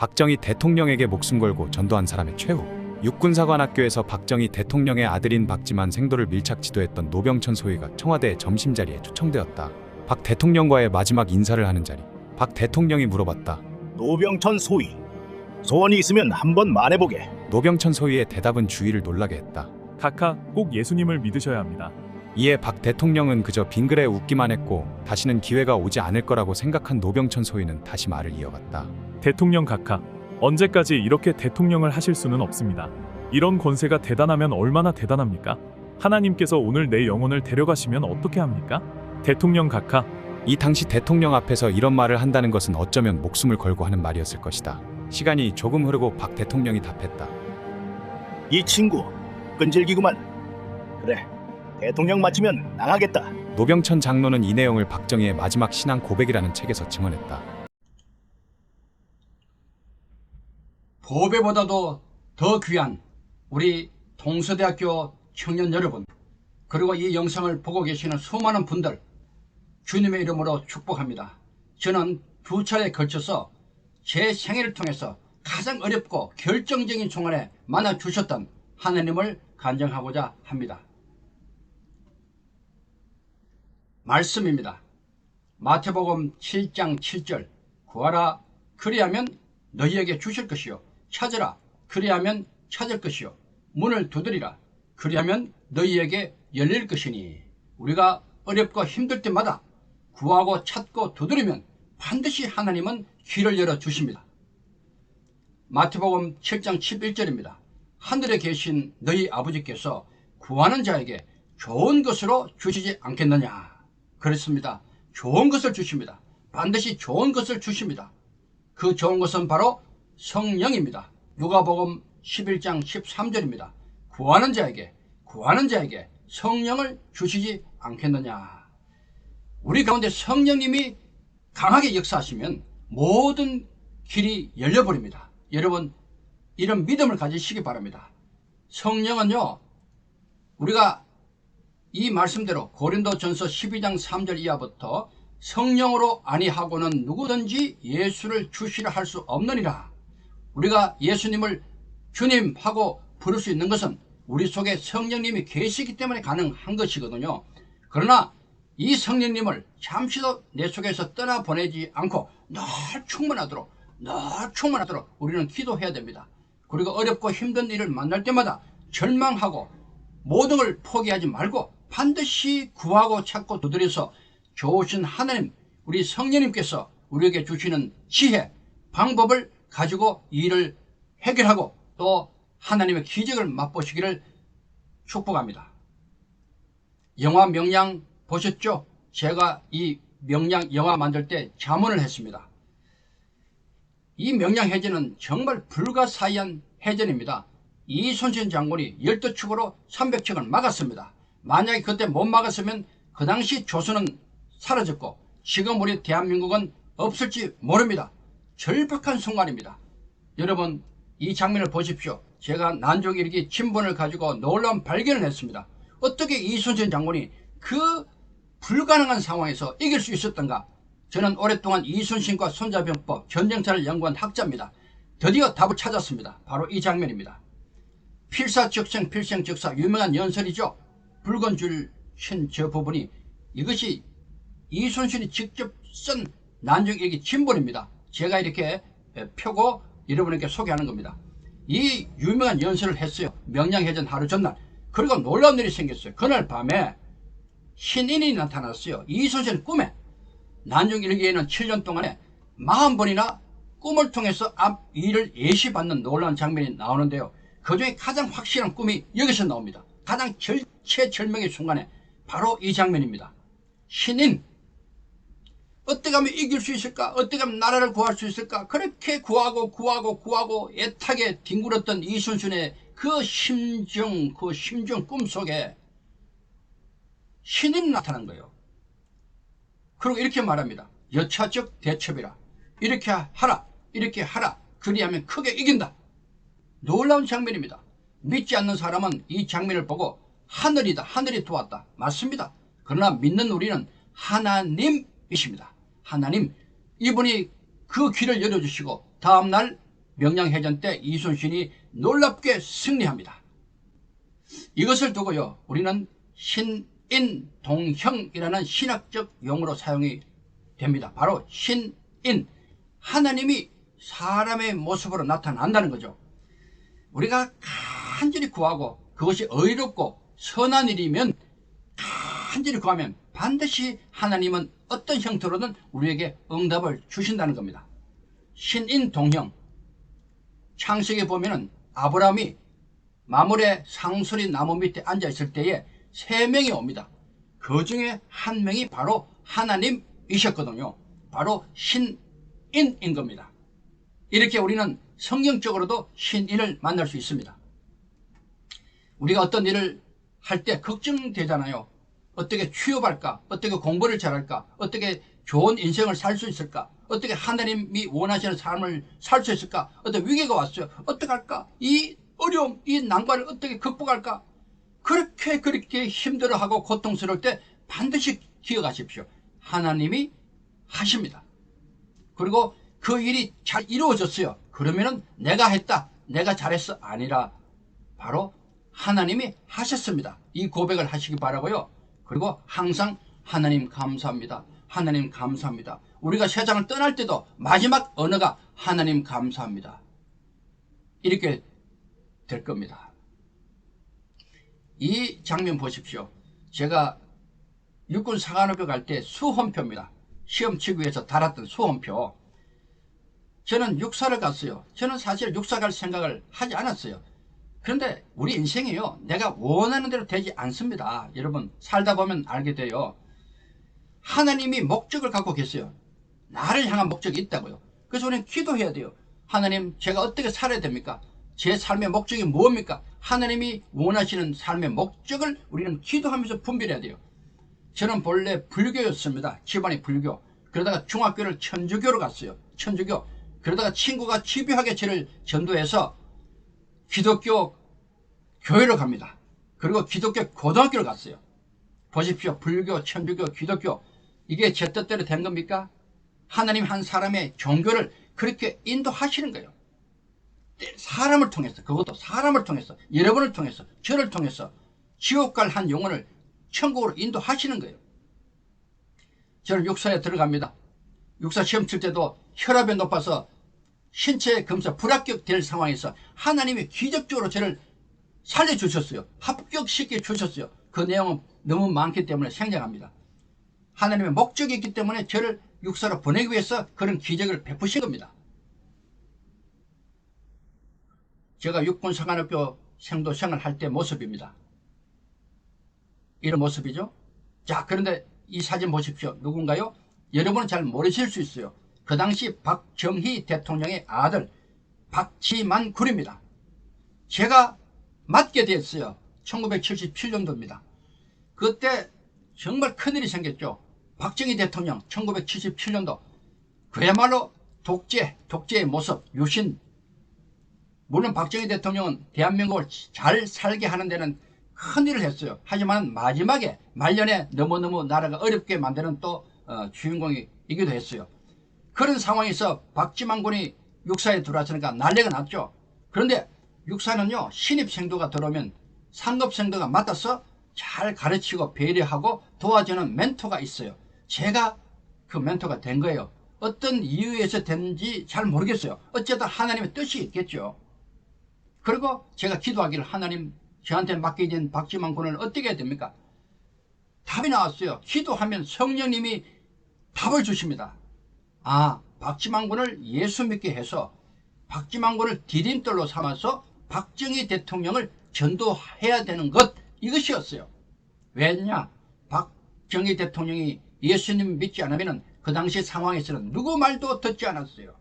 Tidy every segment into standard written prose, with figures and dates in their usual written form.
박정희 대통령에게 목숨 걸고 전도한 사람의 최후. 육군사관학교에서 박정희 대통령의 아들인 박지만 생도를 밀착 지도했던 노병천 소위가 청와대 점심자리에 초청되었다. 박 대통령과의 마지막 인사를 하는 자리. 박 대통령이 물어봤다. 노병천 소위, 소원이 있으면 한번 말해보게. 노병천 소위의 대답은 주위를 놀라게 했다. 카카, 꼭 예수님을 믿으셔야 합니다. 이에 박 대통령은 그저 빙그레 웃기만 했고 다시는 기회가 오지 않을 거라고 생각한 노병천 소위는 다시 말을 이어갔다. 대통령 카카, 언제까지 이렇게 대통령을 하실 수는 없습니다. 이런 권세가 대단하면 얼마나 대단합니까? 하나님께서 오늘 내 영혼을 데려가시면 어떻게 합니까? 대통령 카카. 이 당시 대통령 앞에서 이런 말을 한다는 것은 어쩌면 목숨을 걸고 하는 말이었을 것이다. 시간이 조금 흐르고 박 대통령이 답했다. 이 친구 끈질기구만. 그래, 대통령 맞으면 나가겠다. 노병천 장로는 이 내용을 박정희의 마지막 신앙 고백이라는 책에서 증언했다. 보배보다도 더 귀한 우리 동서대학교 청년 여러분, 그리고 이 영상을 보고 계시는 수많은 분들, 주님의 이름으로 축복합니다. 저는 두 차례에 걸쳐서 제 생애를 통해서 가장 어렵고 결정적인 순간에 만나 주셨던 하나님을 간증하고자 합니다. 말씀입니다. 마태복음 7장 7절, 구하라 그리하면 너희에게 주실 것이요, 찾으라 그리하면 찾을 것이요, 문을 두드리라 그리하면 너희에게 열릴 것이니. 우리가 어렵고 힘들 때마다 구하고 찾고 두드리면 반드시 하나님은 길을 열어주십니다. 마태복음 7장 11절입니다. 하늘에 계신 너희 아버지께서 구하는 자에게 좋은 것으로 주시지 않겠느냐. 그렇습니다. 좋은 것을 주십니다. 반드시 좋은 것을 주십니다. 그 좋은 것은 바로 성령입니다. 누가복음 11장 13절입니다. 구하는 자에게 성령을 주시지 않겠느냐. 우리 가운데 성령님이 강하게 역사하시면 모든 길이 열려버립니다. 여러분, 이런 믿음을 가지시기 바랍니다. 성령은요, 우리가 이 말씀대로 고린도전서 12장 3절 이하부터 성령으로 아니하고는 누구든지 예수를 주시라 할 수 없느니라. 우리가 예수님을 주님하고 부를 수 있는 것은 우리 속에 성령님이 계시기 때문에 가능한 것이거든요. 그러나 이 성령님을 잠시도 내 속에서 떠나보내지 않고 늘 충만하도록 우리는 기도해야 됩니다. 그리고 어렵고 힘든 일을 만날 때마다 절망하고 모든 걸 포기하지 말고 반드시 구하고 찾고 두드려서 좋으신 하나님, 우리 성령님께서 우리에게 주시는 지혜, 방법을 가지고 이 일을 해결하고 또 하나님의 기적을 맛보시기를 축복합니다. 영화 명량 보셨죠? 제가 이 명량 영화 만들 때 자문을 했습니다. 이 명량 해전은 정말 불가사의한 해전입니다. 이순신 장군이 12축으로 300척을 막았습니다. 만약에 그때 못 막았으면 그 당시 조선은 사라졌고 지금 우리 대한민국은 없을지 모릅니다. 절박한 순간입니다. 여러분, 이 장면을 보십시오. 제가 난종일기 친분을 가지고 놀라운 발견을 했습니다. 어떻게 이순신 장군이 그 불가능한 상황에서 이길 수 있었던가. 저는 오랫동안 이순신과 손자병법, 전쟁사를 연구한 학자입니다. 드디어 답을 찾았습니다. 바로 이 장면입니다. 필사적생 필생적사, 유명한 연설이죠. 붉은 줄 친 저 부분이, 이것이 이순신이 직접 쓴 난종일기 진본입니다. 제가 이렇게 펴고 여러분에게 소개하는 겁니다. 이 유명한 연설을 했어요. 명량해전 하루 전날. 그리고 놀라운 일이 생겼어요. 그날 밤에 신인이 나타났어요. 이순신 꿈에. 난종일기에는 7년 동안에 40번이나 꿈을 통해서 앞 일을 예시받는 놀라운 장면이 나오는데요. 그중에 가장 확실한 꿈이 여기서 나옵니다. 가장 절체절명의 순간에 바로 이 장면입니다. 신인, 어떻게 하면 이길 수 있을까? 어떻게 하면 나라를 구할 수 있을까? 그렇게 구하고 애타게 뒹굴었던 이순신의 그 심정 꿈속에 신인이 나타난 거예요. 그리고 이렇게 말합니다. 여차적 대첩이라. 이렇게 하라. 그리하면 크게 이긴다. 놀라운 장면입니다. 믿지 않는 사람은 이 장면을 보고 하늘이다, 하늘이 도왔다. 맞습니다. 그러나 믿는 우리는 하나님이십니다. 하나님, 이분이 그 길을 열어주시고 다음날 명량해전 때 이순신이 놀랍게 승리합니다. 이것을 두고요, 우리는 신인동형이라는 신학적 용어로 사용이 됩니다. 바로 신인, 하나님이 사람의 모습으로 나타난다는 거죠. 우리가 간절히 구하고 그것이 의롭고 선한 일이면 간절히 구하면 반드시 하나님은 어떤 형태로든 우리에게 응답을 주신다는 겁니다. 신인동형, 창세기에 보면은 아브라함이 마물의 상수리 나무 밑에 앉아 있을 때에 3명이 옵니다. 그 중에 한 명이 바로 하나님이셨거든요. 바로 신인인 겁니다. 이렇게 우리는 성경적으로도 신인을 만날 수 있습니다. 우리가 어떤 일을 할 때 걱정되잖아요. 어떻게 취업할까? 어떻게 공부를 잘할까? 어떻게 좋은 인생을 살 수 있을까? 어떻게 하나님이 원하시는 삶을 살 수 있을까? 어떤 위기가 왔어요. 어떻게 할까? 이 어려움, 이 난관을 어떻게 극복할까? 그렇게 힘들어하고 고통스러울 때 반드시 기억하십시오. 하나님이 하십니다. 그리고 그 일이 잘 이루어졌어요. 그러면은 내가 했다, 내가 잘했어 아니라 바로 하나님이 하셨습니다. 이 고백을 하시기 바라고요. 그리고 항상 하나님 감사합니다. 하나님 감사합니다. 우리가 세상을 떠날 때도 마지막 언어가 하나님 감사합니다. 이렇게 될 겁니다. 이 장면 보십시오. 제가 육군 사관학교 갈 때 수험표입니다. 시험 치기 위해서 달았던 수험표. 저는 육사를 갔어요. 저는 사실 육사 갈 생각을 하지 않았어요. 그런데 우리 인생이요, 내가 원하는 대로 되지 않습니다. 여러분 살다 보면 알게 돼요. 하나님이 목적을 갖고 계세요. 나를 향한 목적이 있다고요. 그래서 우리는 기도해야 돼요. 하나님, 제가 어떻게 살아야 됩니까? 제 삶의 목적이 무엇입니까? 하나님이 원하시는 삶의 목적을 우리는 기도하면서 분별해야 돼요. 저는 본래 불교였습니다. 집안이 불교. 그러다가 중학교를 천주교로 갔어요. 천주교. 그러다가 친구가 집요하게 저를 전도해서 기독교 교회로 갑니다. 그리고 기독교 고등학교를 갔어요. 보십시오. 불교, 천주교, 기독교, 이게 제 뜻대로 된 겁니까? 하나님 한 사람의 종교를 그렇게 인도하시는 거예요. 사람을 통해서, 그것도 사람을 통해서, 여러분을 통해서, 저를 통해서 지옥 갈 한 영혼을 천국으로 인도하시는 거예요. 저는 육사에 들어갑니다. 육사 시험 칠 때도 혈압이 높아서 신체 검사 불합격될 상황에서 하나님이 기적적으로 저를 살려주셨어요. 합격시켜 주셨어요. 그 내용은 너무 많기 때문에 생략합니다. 하나님의 목적이 있기 때문에 저를 육사로 보내기 위해서 그런 기적을 베푸신 겁니다. 제가 육군사관학교 생도생을 할 때 모습입니다. 이런 모습이죠. 자, 그런데 이 사진 보십시오. 누군가요? 여러분은 잘 모르실 수 있어요. 그 당시 박정희 대통령의 아들 박지만 군입니다. 제가 맡게 됐어요. 1977년도입니다. 그때 정말 큰일이 생겼죠. 박정희 대통령 1977년도 그야말로 독재의 모습, 유신. 물론 박정희 대통령은 대한민국을 잘 살게 하는 데는 큰일을 했어요. 하지만 마지막에 말년에 너무너무 나라가 어렵게 만드는 또 주인공이기도 했어요. 그런 상황에서 박지만 군이 육사에 들어왔으니까 난리가 났죠. 그런데 육사는요, 신입생도가 들어오면 상급생도가 맡아서 잘 가르치고 배려하고 도와주는 멘토가 있어요. 제가 그 멘토가 된 거예요. 어떤 이유에서 됐는지 잘 모르겠어요. 어쨌든 하나님의 뜻이 있겠죠. 그리고 제가 기도하기를, 하나님, 저한테 맡겨진 박지만 군을 어떻게 해야 됩니까? 답이 나왔어요. 기도하면 성령님이 답을 주십니다. 아, 박지만 군을 예수 믿게 해서 박지만 군을 디딤돌로 삼아서 박정희 대통령을 전도해야 되는 것, 이것이었어요. 왜냐? 박정희 대통령이 예수님 믿지 않으면 그 당시 상황에서는 누구 말도 듣지 않았어요.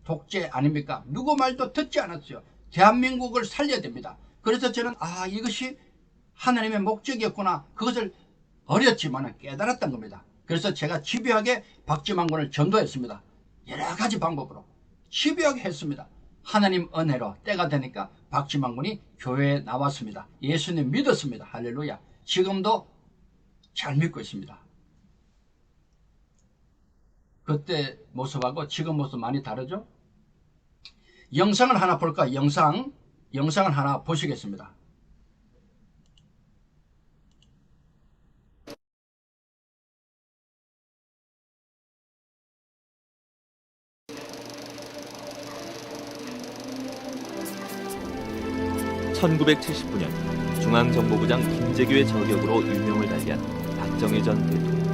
독재 아닙니까? 누구 말도 듣지 않았어요. 대한민국을 살려야 됩니다. 그래서 저는 이것이 하나님의 목적이었구나, 그것을 어렸지만 깨달았던 겁니다. 그래서 제가 집요하게 박지만 군을 전도했습니다. 여러 가지 방법으로 집요하게 했습니다. 하나님 은혜로 때가 되니까 박지만 군이 교회에 나왔습니다. 예수님 믿었습니다. 할렐루야. 지금도 잘 믿고 있습니다. 그때 모습하고 지금 모습 많이 다르죠? 영상을 하나 볼까? 영상을 하나 보시겠습니다. (1979년) 중앙정보부장 김재규의 저격으로 일명을 달리한 박정희 전 대통령.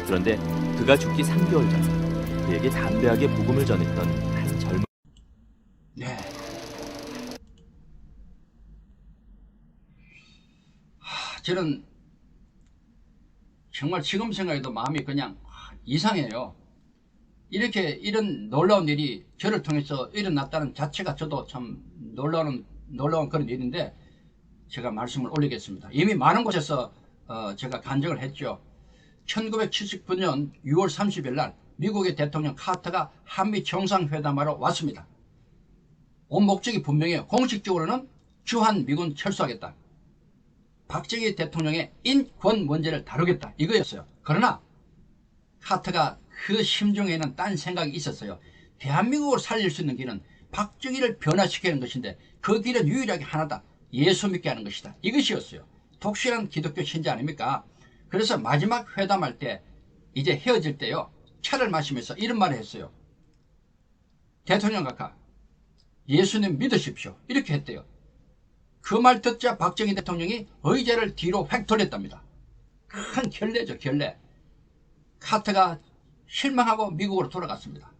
그런데 그가 죽기 3개월 전 그에게 담대하게 복음을 전했던 한 젊은 네. 저는 정말 지금 생각해도 마음이 그냥 이상해요. 이렇게 이런 놀라운 일이 저를 통해서 일어났다는 자체가 저도 참 놀라운 그런 일인데 제가 말씀을 올리겠습니다. 이미 많은 곳에서 제가 간증을 했죠. 1979년 6월 30일 날 미국의 대통령 카터가 한미 정상회담하러 왔습니다. 온 목적이 분명해요. 공식적으로는 주한미군 철수하겠다, 박정희 대통령의 인권 문제를 다루겠다, 이거였어요. 그러나 카터가 그 심중에는 딴 생각이 있었어요. 대한민국을 살릴 수 있는 길은 박정희를 변화시키는 것인데 그 길은 유일하게 하나다. 예수 믿게 하는 것이다. 이것이었어요. 독실한 기독교 신자 아닙니까? 그래서 마지막 회담할 때 이제 헤어질 때요, 차를 마시면서 이런 말을 했어요. 대통령 각하, 예수님 믿으십시오. 이렇게 했대요. 그 말 듣자 박정희 대통령이 의자를 뒤로 획 돌렸답니다. 큰 결례죠, 결례. 카터가 실망하고 미국으로 돌아갔습니다.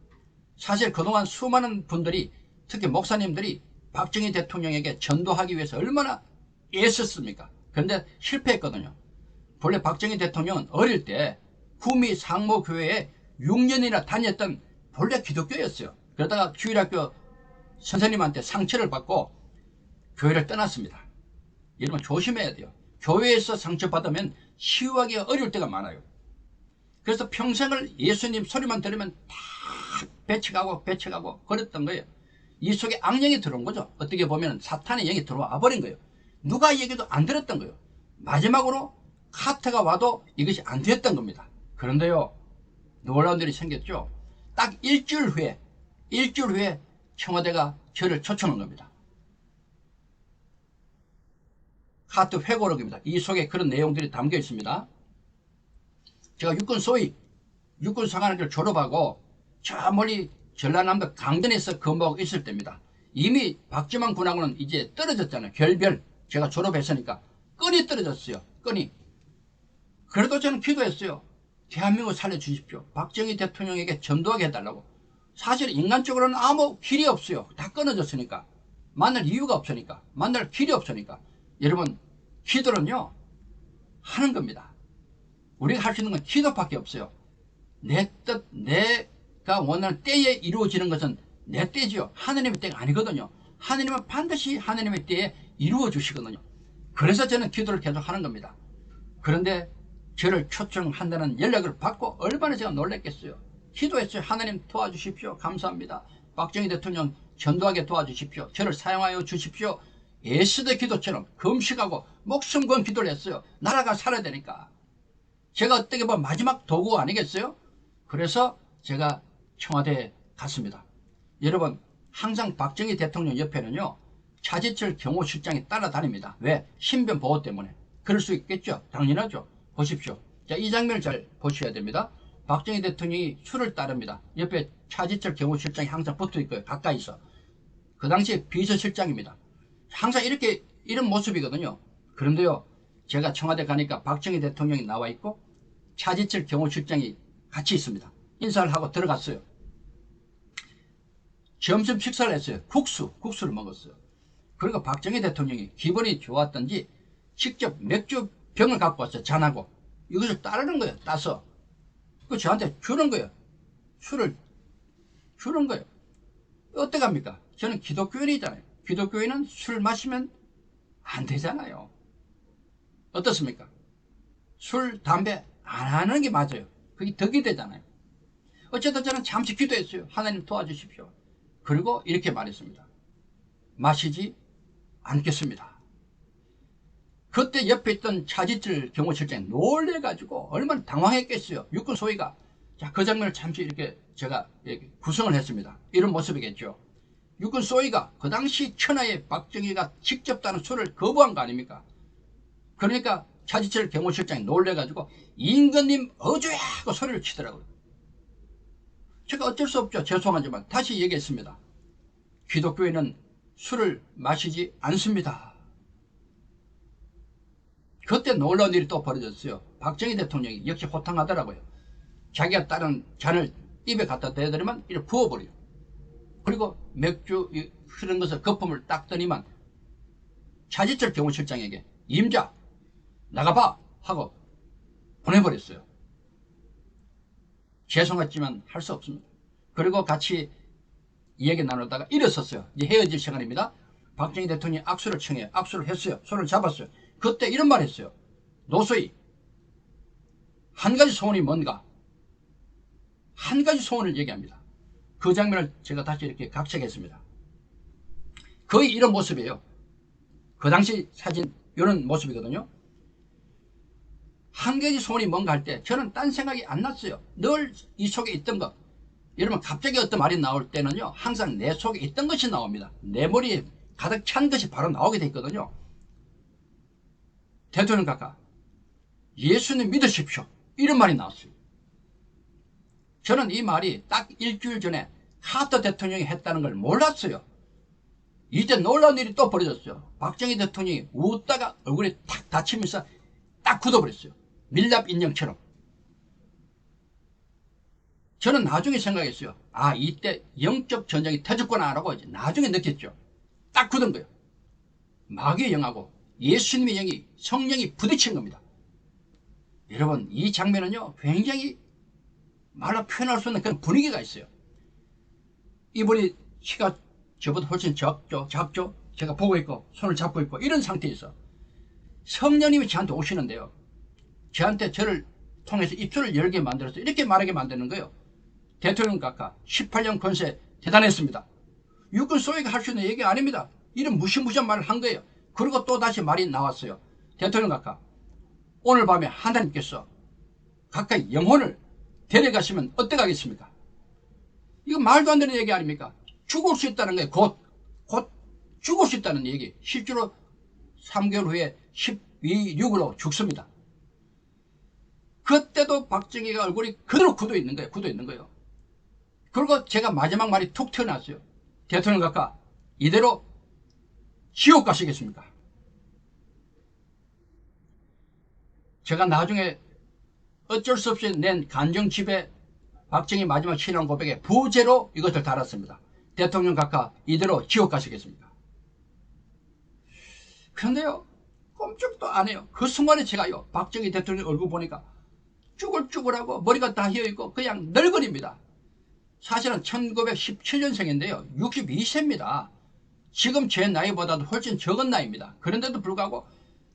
사실 그동안 수많은 분들이, 특히 목사님들이 박정희 대통령에게 전도하기 위해서 얼마나 애썼습니까? 그런데 실패했거든요. 본래 박정희 대통령은 어릴 때 구미 상모교회에 6년이나 다녔던 본래 기독교였어요. 그러다가 주일학교 선생님한테 상처를 받고 교회를 떠났습니다. 여러분 조심해야 돼요. 교회에서 상처받으면 치유하기 어려울 때가 많아요. 그래서 평생을 예수님 소리만 들으면 다 배척하고 그랬던 거예요. 이 속에 악령이 들어온 거죠. 어떻게 보면 사탄의 영이 들어와 버린 거예요. 누가 얘기도 안 들었던 거예요. 마지막으로 카터가 와도 이것이 안 됐던 겁니다. 그런데요, 놀라운 일이 생겼죠. 딱 일주일 후에 청와대가 저를 초청한 겁니다. 카터 회고록입니다. 이 속에 그런 내용들이 담겨 있습니다. 제가 육군사관학교를 졸업하고 저 멀리 전라남도 강변에서 근무하고 있을 때입니다. 이미 박지만 군하고는 이제 떨어졌잖아요. 결별. 제가 졸업했으니까 끈이 떨어졌어요. 끈이. 그래도 저는 기도했어요. 대한민국 살려주십시오. 박정희 대통령에게 전도하게 해달라고. 사실 인간적으로는 아무 길이 없어요. 다 끊어졌으니까. 만날 이유가 없으니까. 만날 길이 없으니까. 여러분, 기도는요, 하는 겁니다. 우리가 할 수 있는 건 기도밖에 없어요. 내 뜻, 내가 원하는 때에 이루어지는 것은 내 때지요. 하느님의 때가 아니거든요. 하느님은 반드시 하느님의 때에 이루어 주시거든요. 그래서 저는 기도를 계속 하는 겁니다. 그런데 저를 초청한다는 연락을 받고 얼마나 제가 놀랐겠어요. 기도했어요. 하나님 도와주십시오. 감사합니다. 박정희 대통령 전도하게 도와주십시오. 저를 사용하여 주십시오. 예수의 기도처럼 금식하고 목숨 건 기도를 했어요. 나라가 살아야 되니까. 제가 어떻게 보면 마지막 도구 아니겠어요? 그래서 제가 청와대에 갔습니다. 여러분, 항상 박정희 대통령 옆에는요, 차지철 경호실장이 따라다닙니다. 왜? 신변 보호 때문에. 그럴 수 있겠죠. 당연하죠. 보십시오. 자, 이 장면을 잘 보셔야 됩니다. 박정희 대통령이 술을 따릅니다. 옆에 차지철 경호실장이 항상 붙어 있고요. 가까이서. 그 당시에 비서실장입니다. 항상 이런 모습이거든요. 그런데요, 제가 청와대 가니까 박정희 대통령이 나와 있고 차지철 경호실장이 같이 있습니다. 인사를 하고 들어갔어요. 점심 식사를 했어요. 국수를 먹었어요. 그리고 박정희 대통령이 기분이 좋았던지 직접 맥주 병을 갖고 왔어요. 잔하고. 이것을 따르는 거예요. 따서. 그 저한테 주는 거예요. 술을 주는 거예요. 어떡합니까? 저는 기독교인이잖아요. 기독교인은 술 마시면 안 되잖아요. 어떻습니까? 술, 담배 안 하는 게 맞아요. 그게 덕이 되잖아요. 어쨌든 저는 잠시 기도했어요. 하나님 도와주십시오. 그리고 이렇게 말했습니다. 마시지 않겠습니다. 그때 옆에 있던 차지철 경호실장이 놀래가지고 얼마나 당황했겠어요. 육군 소위가. 자, 그 장면을 잠시 이렇게 제가 이렇게 구성을 했습니다. 이런 모습이겠죠. 육군 소위가 그 당시 천하의 박정희가 직접 따는 술을 거부한 거 아닙니까? 그러니까 차지철 경호실장이 놀래가지고 임금님 어조야 하고 소리를 치더라고요. 제가 어쩔 수 없죠. 죄송하지만 다시 얘기했습니다. 기독교인은 술을 마시지 않습니다. 그때 놀라운 일이 또 벌어졌어요. 박정희 대통령이 역시 호탕하더라고요. 자기가 다른 잔을 입에 갖다 대더니만 이렇게 부어버려요. 그리고 맥주 흐른 것을 거품을 닦더니만 차지철 경호실장에게 임자 나가봐 하고 보내버렸어요. 죄송하지만 할 수 없습니다. 그리고 같이 이야기 나누다가 일어섰어요. 이제 헤어질 시간입니다. 박정희 대통령이 악수를 청해요. 악수를 했어요. 손을 잡았어요. 그때 이런 말 했어요. 노소희 한 가지 소원이 뭔가? 한 가지 소원을 얘기합니다. 그 장면을 제가 다시 이렇게 각색했습니다. 거의 이런 모습이에요. 그 당시 사진 이런 모습이거든요. 한 가지 소원이 뭔가 할 때 저는 딴 생각이 안 났어요. 늘 이 속에 있던 것. 여러분 갑자기 어떤 말이 나올 때는요. 항상 내 속에 있던 것이 나옵니다. 내 머리에 가득 찬 것이 바로 나오게 돼 있거든요. 대통령 각하 예수님 믿으십시오. 이런 말이 나왔어요. 저는 이 말이 딱 일주일 전에 카터 대통령이 했다는 걸 몰랐어요. 이제 놀라운 일이 또 벌어졌어요. 박정희 대통령이 웃다가 얼굴이 탁 다치면서 딱 굳어버렸어요. 밀랍 인형처럼. 저는 나중에 생각했어요. 아, 이때 영적 전쟁이 터졌구나 라고 이제 나중에 느꼈죠. 딱 굳은 거예요. 마귀의 영하고 예수님의 영이 성령이 부딪힌 겁니다. 여러분 이 장면은요 굉장히 말로 표현할 수 없는 그런 분위기가 있어요. 이분이 키가 저보다 훨씬 작죠. 제가 보고 있고 손을 잡고 있고 이런 상태에서 성령님이 저한테 오시는데요. 저한테 저를 통해서 입술을 열게 만들어서 이렇게 말하게 만드는 거예요. 대통령 각하 18년 권세 대단했습니다. 육군 소위가 할 수 있는 얘기 아닙니다. 이런 무시무시한 말을 한 거예요. 그리고 또 다시 말이 나왔어요. 대통령 각하 오늘 밤에 하나님께서 가까이 영혼을 데려가시면 어떡하겠습니까? 이거 말도 안 되는 얘기 아닙니까? 죽을 수 있다는 거예요. 곧 죽을 수 있다는 얘기. 실제로 3개월 후에 12.6으로 죽습니다. 그때도 박정희가 얼굴이 그대로 굳어 있는 거예요. 그리고 제가 마지막 말이 툭 튀어나왔어요. 대통령 각하 이대로 지옥 가시겠습니까? 제가 나중에 어쩔 수 없이 낸 간정집에 박정희 마지막 신앙 고백에 부제로 이것을 달았습니다. 대통령 각하 이대로 지옥 가시겠습니까? 그런데요 꼼짝도 안 해요. 그 순간에 제가요 박정희 대통령 얼굴 보니까 쭈글쭈글하고 머리가 다 휘어있고 그냥 널거립니다. 사실은 1917년생인데요 62세입니다. 지금 제 나이보다도 훨씬 적은 나이입니다. 그런데도 불구하고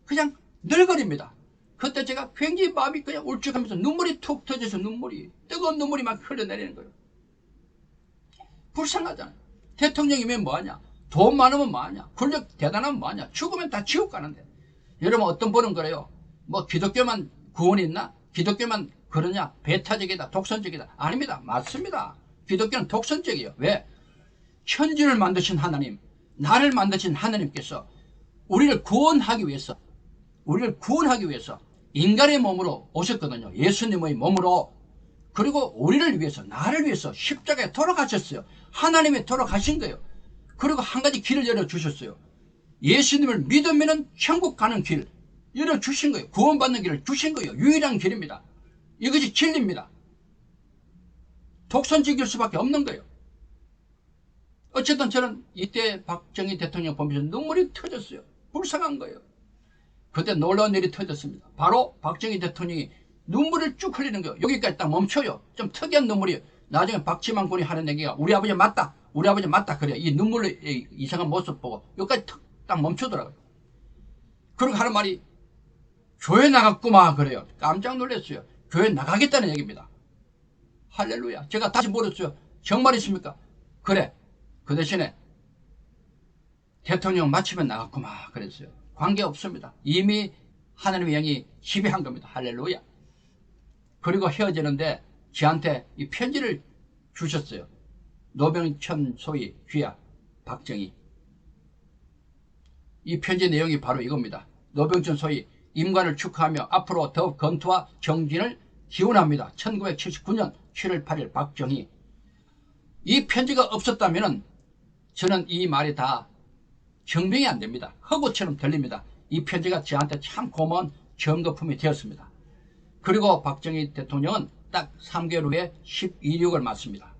그냥 널거립니다. 그때 제가 굉장히 마음이 그냥 울적하면서 눈물이 툭 터져서 뜨거운 눈물이 막 흘러내리는 거예요. 불쌍하잖아요. 대통령이면 뭐하냐? 돈 많으면 뭐하냐? 권력 대단하면 뭐하냐? 죽으면 다 지옥 가는데. 여러분 어떤 분은 그래요. 뭐 기독교만 구원이 있나? 기독교만 그러냐? 배타적이다, 독선적이다. 아닙니다. 맞습니다. 기독교는 독선적이에요. 왜? 천지를 만드신 하나님, 나를 만드신 하나님께서 우리를 구원하기 위해서 인간의 몸으로 오셨거든요. 예수님의 몸으로. 그리고 우리를 위해서 나를 위해서 십자가에 돌아가셨어요. 하나님이 돌아가신 거예요. 그리고 한 가지 길을 열어주셨어요. 예수님을 믿으면 천국 가는 길 열어주신 거예요. 구원받는 길을 주신 거예요. 유일한 길입니다. 이것이 진리입니다. 독선적일 수밖에 없는 거예요. 어쨌든 저는 이때 박정희 대통령 보면서 눈물이 터졌어요. 불쌍한 거예요. 그때 놀라운 일이 터졌습니다. 바로 박정희 대통령이 눈물을 쭉 흘리는 거예요. 여기까지 딱 멈춰요. 좀 특이한 눈물이에요. 나중에 박지만 군이 하는 얘기가 우리 아버지 맞다. 그래요. 이 눈물의 이상한 모습 보고 여기까지 딱 멈추더라고요. 그리고 하는 말이 교회 나갔구만 그래요. 깜짝 놀랐어요. 교회 나가겠다는 얘기입니다. 할렐루야. 제가 다시 물었어요. 정말이십니까? 그래. 그 대신에 대통령 마치면 나갔구만 그랬어요. 관계없습니다. 이미 하나님의 영이 지배한 겁니다. 할렐루야. 그리고 헤어지는데 저한테 이 편지를 주셨어요. 노병천 소위 귀하 박정희. 이 편지 내용이 바로 이겁니다. 노병천 소위 임관을 축하하며 앞으로 더욱 건투와 정진을 기원합니다. 1979년 7월 8일 박정희. 이 편지가 없었다면 저는 이 말이 다 증명이 안 됩니다. 허구처럼 들립니다. 이 편지가 저한테 참 고마운 점거품이 되었습니다. 그리고 박정희 대통령은 딱 3개월 후에 12.6을 맞습니다.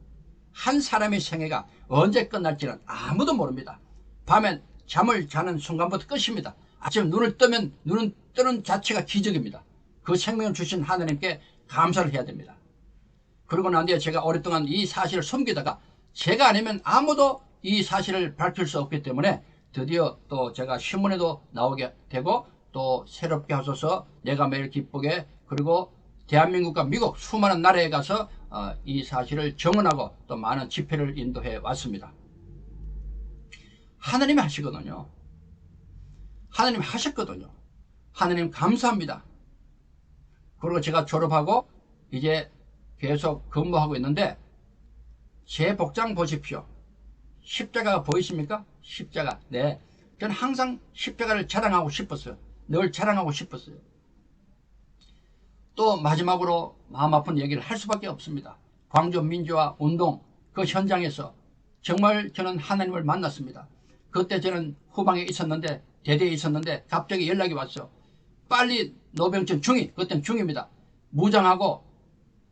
한 사람의 생애가 언제 끝날지는 아무도 모릅니다. 밤에 잠을 자는 순간부터 끝입니다. 아침 눈을 뜨면 눈은 뜨는 자체가 기적입니다. 그 생명을 주신 하나님께 감사를 해야 됩니다. 그러고 난 뒤에 제가 오랫동안 이 사실을 숨기다가 제가 아니면 아무도 이 사실을 밝힐 수 없기 때문에 드디어 또 제가 신문에도 나오게 되고 또 새롭게 하소서 내가 매일 기쁘게 그리고 대한민국과 미국 수많은 나라에 가서 이 사실을 정언하고 또 많은 집회를 인도해 왔습니다. 하나님이 하시거든요. 하나님 하셨거든요. 하나님 감사합니다. 그리고 제가 졸업하고 이제 계속 근무하고 있는데 제 복장 보십시오. 십자가가 보이십니까? 십자가. 네. 저는 항상 십자가를 자랑하고 싶었어요. 늘 자랑하고 싶었어요. 또 마지막으로 마음 아픈 얘기를 할 수밖에 없습니다. 광주 민주화 운동 그 현장에서 정말 저는 하나님을 만났습니다. 그때 저는 후방에 있었는데 대대에 있었는데 갑자기 연락이 왔어요. 빨리 노병천 중위, 그때는 중위입니다. 무장하고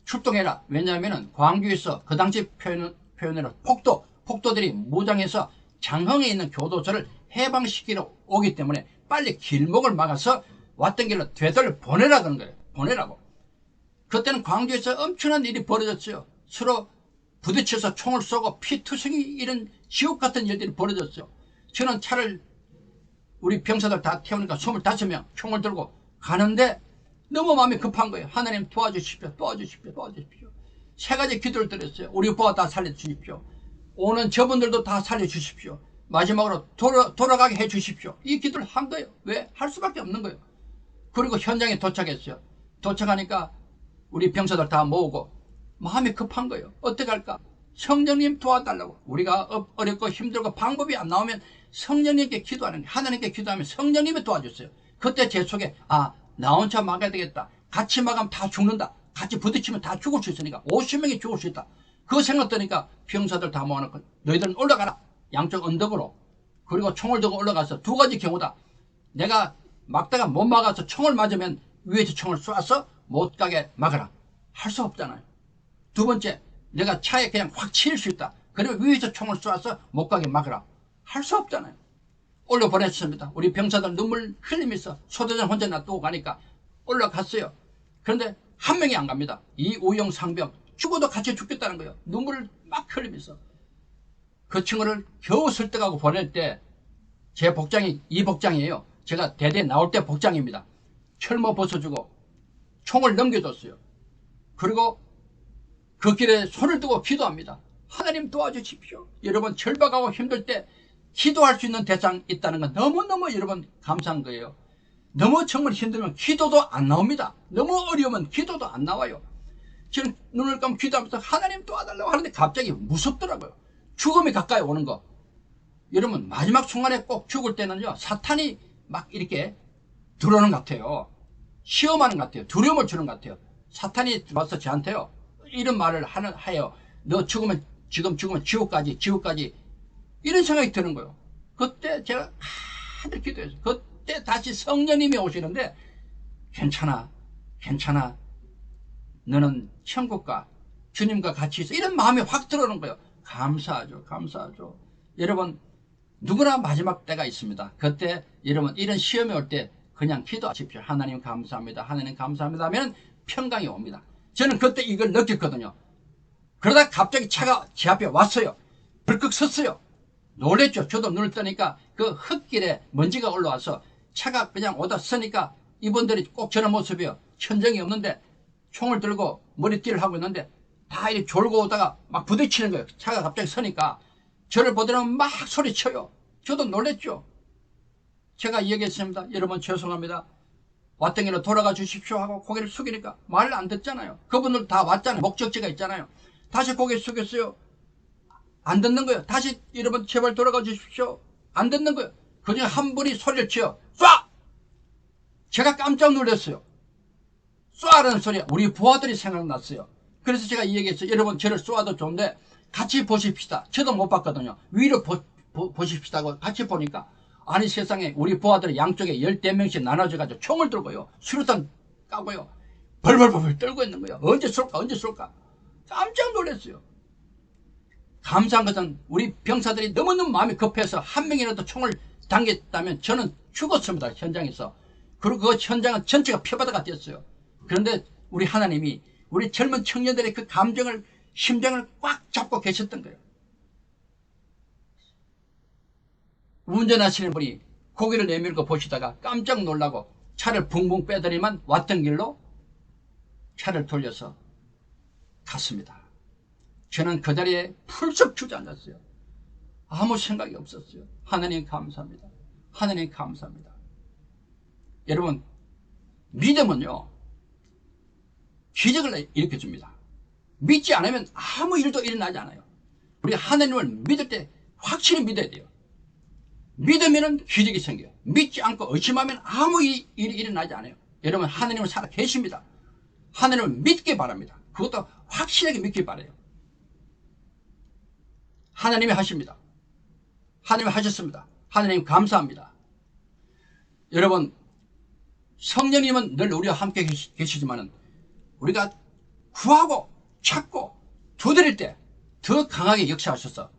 출동해라. 왜냐하면 광주에서 그 당시 표현으로 폭도들이 무장해서 장흥에 있는 교도소를 해방시키러 오기 때문에 빨리 길목을 막아서 왔던 길로 되돌려 보내라는 거예요. 보내라고. 그때는 광주에서 엄청난 일이 벌어졌어요. 서로 부딪혀서 총을 쏘고 피투성이 이런 지옥 같은 일들이 벌어졌어요. 저는 차를 우리 병사들 다 태우니까 25명 총을 들고 가는데 너무 마음이 급한 거예요. 하나님 도와주십시오. 도와주십시오. 도와주십시오. 세 가지 기도를 드렸어요. 우리 오빠가 다 살려주십시오. 오는 저분들도 다 살려주십시오. 마지막으로 돌아가게 해주십시오. 이 기도를 한 거예요. 왜? 할 수밖에 없는 거예요. 그리고 현장에 도착했어요. 도착하니까 우리 병사들 다 모으고 마음이 급한 거예요. 어떻게 할까? 성령님 도와달라고. 우리가 어렵고 힘들고 방법이 안 나오면 성령님께 기도하는, 하나님께 기도하면 성령님이 도와줬어요. 그때 제 속에 나 혼자 막아야 되겠다. 같이 막으면 다 죽는다. 같이 부딪히면 다 죽을 수 있으니까 50명이 죽을 수 있다. 그 생각 드니까 병사들 다 모아놓고 너희들은 올라가라. 양쪽 언덕으로. 그리고 총을 들고 올라가서 두 가지 경우다. 내가 막다가 못 막아서 총을 맞으면 위에서 총을 쏴서 못 가게 막아라. 할 수 없잖아요. 두 번째, 내가 차에 그냥 확 치일 수 있다. 그리고 위에서 총을 쏴서 못 가게 막아라. 할 수 없잖아요. 올려보냈습니다. 우리 병사들 눈물 흘리면서 소대장 혼자 놔두고 가니까 올라갔어요. 그런데 한 명이 안 갑니다. 이 우영 상병 죽어도 같이 죽겠다는 거예요. 눈물을 막 흘리면서. 그 친구를 겨우 설득하고 보낼 때 제 복장이 이 복장이에요. 제가 대대 나올 때 복장입니다. 철모 벗어주고 총을 넘겨줬어요. 그리고 그 길에 손을 두고 기도합니다. 하나님 도와주십시오. 여러분 절박하고 힘들 때 기도할 수 있는 대상 있다는 건 너무너무 여러분 감사한 거예요. 너무 정말 힘들면 기도도 안 나옵니다. 너무 어려우면 기도도 안 나와요. 저는 눈을 감고 기도하면서 하나님 도와달라고 하는데 갑자기 무섭더라고요. 죽음이 가까이 오는 거. 여러분 마지막 순간에 꼭 죽을 때는요 사탄이 막 이렇게 들어오는 것 같아요. 시험하는 것 같아요. 두려움을 주는 것 같아요. 사탄이 와서 저한테요 이런 말을 하여 너 죽으면 지금 죽으면 지옥까지 이런 생각이 드는 거예요. 그때 제가 하늘 기도했어요. 그때 다시 성령님이 오시는데 괜찮아 너는 천국과 주님과 같이 있어. 이런 마음이 확 들어오는 거예요. 감사하죠. 여러분 누구나 마지막 때가 있습니다. 그때 여러분 이런 시험이 올 때 그냥 기도하십시오. 하나님 감사합니다. 하나님 감사합니다 하면 평강이 옵니다. 저는 그때 이걸 느꼈거든요. 그러다 갑자기 차가 제 앞에 왔어요. 불컥 섰어요. 놀랬죠. 저도 눈을 뜨니까 그 흙길에 먼지가 올라와서 차가 그냥 오다 서니까 이분들이 꼭 저런 모습이에요. 천정이 없는데 총을 들고 머리띠를 하고 있는데 다 이렇게 졸고 오다가 막 부딪히는 거예요. 차가 갑자기 서니까 저를 보더라면 막 소리쳐요. 저도 놀랬죠. 제가 얘기했습니다. 여러분 죄송합니다. 왔던 길로 돌아가 주십시오 하고 고개를 숙이니까 말을 안 듣잖아요. 그분들 다 왔잖아요. 목적지가 있잖아요. 다시 고개 숙였어요. 안 듣는 거예요. 다시 여러분 제발 돌아가 주십시오. 안 듣는 거예요. 그중에 한 분이 소리를 치어 쏴! 제가 깜짝 놀랐어요. 쏴라는 소리 우리 부하들이 생각났어요. 그래서 제가 이 얘기했어요. 여러분 저를 쏘아도 좋은데 같이 보십시다. 저도 못 봤거든요. 위로 보십시다 하고 같이 보니까 아니 세상에 우리 부하들이 양쪽에 14명씩 나눠져 가지고 총을 들고요. 수류탄 까고요. 벌벌벌 떨고 있는 거예요. 언제 쏠까 언제 쏠까. 깜짝 놀랐어요. 감사한 것은 우리 병사들이 너무너무 마음이 급해서 한 명이라도 총을 당겼다면 저는 죽었습니다. 현장에서. 그리고 그 현장은 전체가 표바다가 됐어요. 그런데 우리 하나님이 우리 젊은 청년들의 그 감정을 심장을 꽉 잡고 계셨던 거예요. 운전하시는 분이 고개를 내밀고 보시다가 깜짝 놀라고 차를 붕붕 빼더니만 왔던 길로 차를 돌려서 갔습니다. 저는 그 자리에 풀썩 주저앉았어요. 아무 생각이 없었어요. 하나님 감사합니다. 하나님 감사합니다. 여러분 믿음은요 기적을 일으켜줍니다. 믿지 않으면 아무 일도 일어나지 않아요. 우리 하나님을 믿을 때 확실히 믿어야 돼요. 믿으면 기적이 생겨요. 믿지 않고 의심하면 아무 일이 일어나지 않아요. 여러분 하나님은 살아 계십니다. 하나님을 믿기 바랍니다. 그것도 확실하게 믿기 바라요. 하나님이 하십니다. 하나님이 하셨습니다. 하나님 감사합니다. 여러분 성령님은 늘 우리와 함께 계시지만 우리가 구하고 찾고 두드릴 때 더 강하게 역사하셔서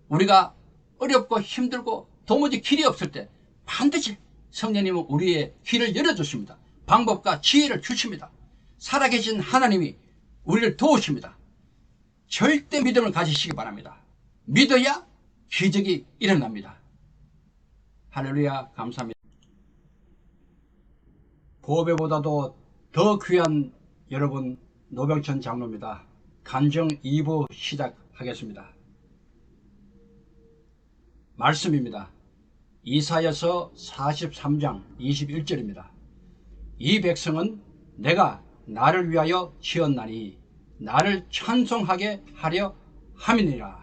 우리가 어렵고 힘들고 도무지 길이 없을 때 반드시 성령님은 우리의 길을 열어주십니다. 방법과 지혜를 주십니다. 살아계신 하나님이 우리를 도우십니다. 절대 믿음을 가지시기 바랍니다. 믿어야 기적이 일어납니다. 할렐루야 감사합니다. 보배보다도 더 귀한 여러분 노병천 장로입니다. 간증 2부 시작하겠습니다. 말씀입니다. 이사야서 43장 21절입니다. 이 백성은 내가 나를 위하여 지었나니 나를 찬송하게 하려 함이니라.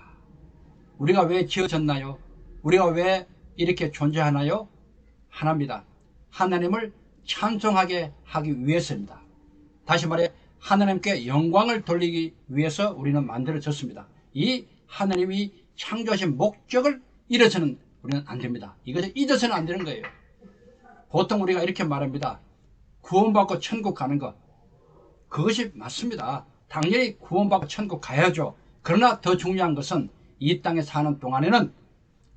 우리가 왜 지어졌나요? 우리가 왜 이렇게 존재하나요? 하나입니다. 하나님을 찬송하게 하기 위해서입니다. 다시 말해 하나님께 영광을 돌리기 위해서 우리는 만들어졌습니다. 이 하나님이 창조하신 목적을 잃어서는 우리는 안 됩니다. 이것을 잊어서는 안 되는 거예요. 보통 우리가 이렇게 말합니다. 구원받고 천국 가는 것. 그것이 맞습니다. 당연히 구원받고 천국 가야죠. 그러나 더 중요한 것은 이 땅에 사는 동안에는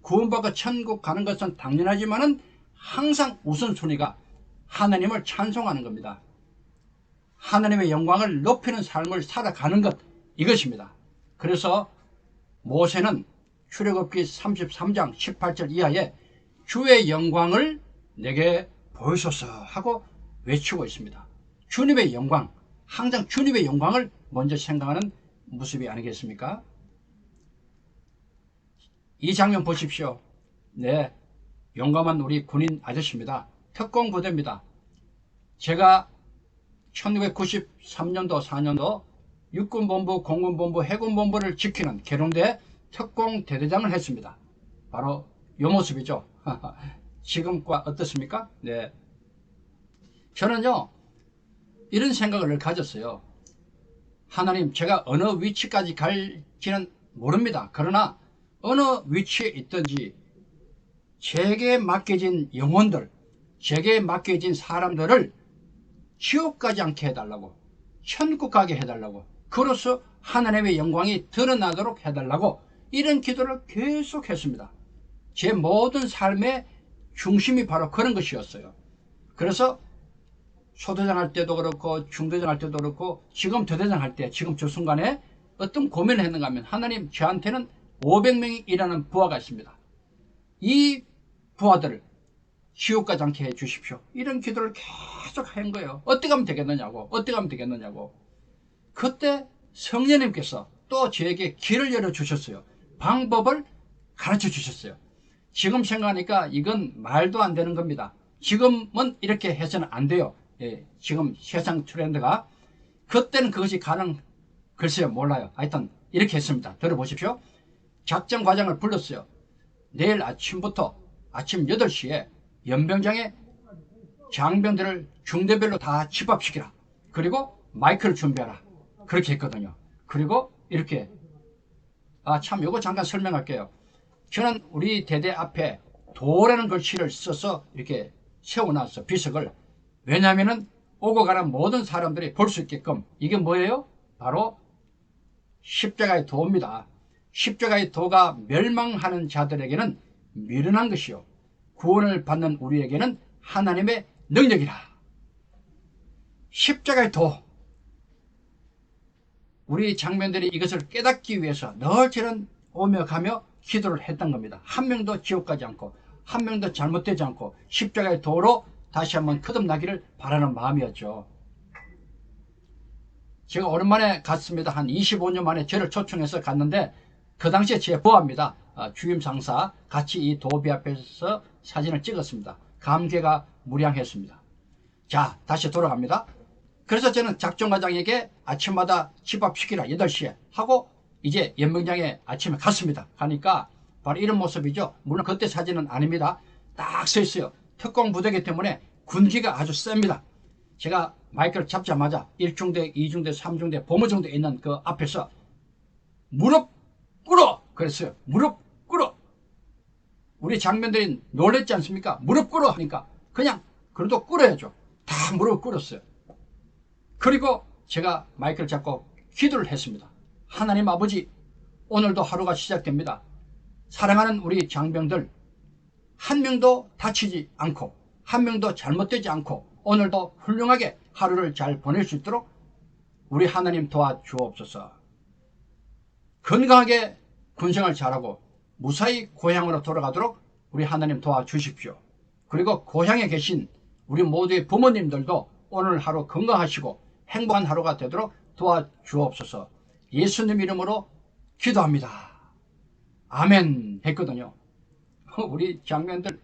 구원받고 천국 가는 것은 당연하지만은 항상 우선순위가 하나님을 찬송하는 겁니다. 하나님의 영광을 높이는 삶을 살아가는 것, 이것입니다. 그래서 모세는 출애굽기 33장 18절 이하에 주의 영광을 내게 보이소서 하고 외치고 있습니다. 주님의 영광, 항상 주님의 영광을 먼저 생각하는 모습이 아니겠습니까? 이 장면 보십시오. 네, 용감한 우리 군인 아저씨입니다. 특공부대입니다. 제가 1993년도 4년도 육군본부, 공군본부, 해군본부를 지키는 계룡대 특공대대장을 했습니다. 바로 이 모습이죠. 지금과 어떻습니까? 네. 저는요 이런 생각을 가졌어요. 하나님, 제가 어느 위치까지 갈지는 모릅니다. 그러나 어느 위치에 있든지 제게 맡겨진 영혼들, 제게 맡겨진 사람들을 지옥 가지 않게 해달라고, 천국 가게 해달라고, 그로써 하나님의 영광이 드러나도록 해달라고 이런 기도를 계속 했습니다. 제 모든 삶의 중심이 바로 그런 것이었어요. 그래서 소대장 할 때도 그렇고 중대장 할 때도 그렇고 지금 대대장 할 때, 지금 저 순간에 어떤 고민을 했는가 하면, 하나님, 저한테는 500명이 일하는 부하가 있습니다. 이 부하들을 지옥 가지 않게 해 주십시오. 이런 기도를 계속 한 거예요. 어떻게 하면 되겠느냐고, 어떻게 하면 되겠느냐고. 그때 성령님께서 또 저에게 길을 열어주셨어요. 방법을 가르쳐 주셨어요. 지금 생각하니까 이건 말도 안 되는 겁니다. 지금은 이렇게 해서는 안 돼요. 지금 세상 트렌드가. 그때는 그것이 글쎄요, 몰라요. 하여튼 이렇게 했습니다. 들어보십시오. 작전 과장을 불렀어요. 내일 아침부터 아침 8시에 연병장에 장병들을 중대별로 다 집합시키라. 그리고 마이크를 준비하라. 그렇게 했거든요. 그리고 이렇게 참 요거 잠깐 설명할게요. 저는 우리 대대 앞에 도라는 글씨를 써서 이렇게 세워놨어. 비석을. 왜냐하면은 오고 가는 모든 사람들이 볼 수 있게끔. 이게 뭐예요? 바로 십자가의 도입니다. 십자가의 도가 멸망하는 자들에게는 미련한 것이요, 구원을 받는 우리에게는 하나님의 능력이라. 십자가의 도. 우리 장면들이 이것을 깨닫기 위해서 늘 저는 오며 가며 기도를 했던 겁니다. 한 명도 지옥 가지 않고, 한 명도 잘못되지 않고 십자가의 도로 다시 한번 거듭나기를 바라는 마음이었죠. 제가 오랜만에 갔습니다. 한 25년 만에 저를 초청해서 갔는데, 그 당시에 제 부하입니다. 주임 상사 같이 이 도비 앞에서 사진을 찍었습니다. 감개가 무량했습니다. 자, 다시 돌아갑니다. 그래서 저는 작전과장에게 아침마다 집합시키라 8시에 하고 이제 연병장에 아침에 갔습니다. 가니까 바로 이런 모습이죠. 물론 그때 사진은 아닙니다. 딱 서 있어요. 특공부대이기 때문에 군기가 아주 셉니다. 제가 마이크를 잡자마자 1중대, 2중대, 3중대, 보무정대에 있는 그 앞에서 무릎 꿇어! 그랬어요. 무릎 꿇어! 우리 장면들이 놀랬지 않습니까? 무릎 꿇어! 하니까 그냥 그래도 꿇어야죠. 다 무릎 꿇었어요. 그리고 제가 마이크를 잡고 기도를 했습니다. 하나님 아버지, 오늘도 하루가 시작됩니다. 사랑하는 우리 장병들 한 명도 다치지 않고 한 명도 잘못되지 않고 오늘도 훌륭하게 하루를 잘 보낼 수 있도록 우리 하나님 도와주옵소서. 건강하게 군생활 잘하고 무사히 고향으로 돌아가도록 우리 하나님 도와주십시오. 그리고 고향에 계신 우리 모두의 부모님들도 오늘 하루 건강하시고 행복한 하루가 되도록 도와주옵소서. 예수님 이름으로 기도합니다. 아멘 했거든요. 우리 장병들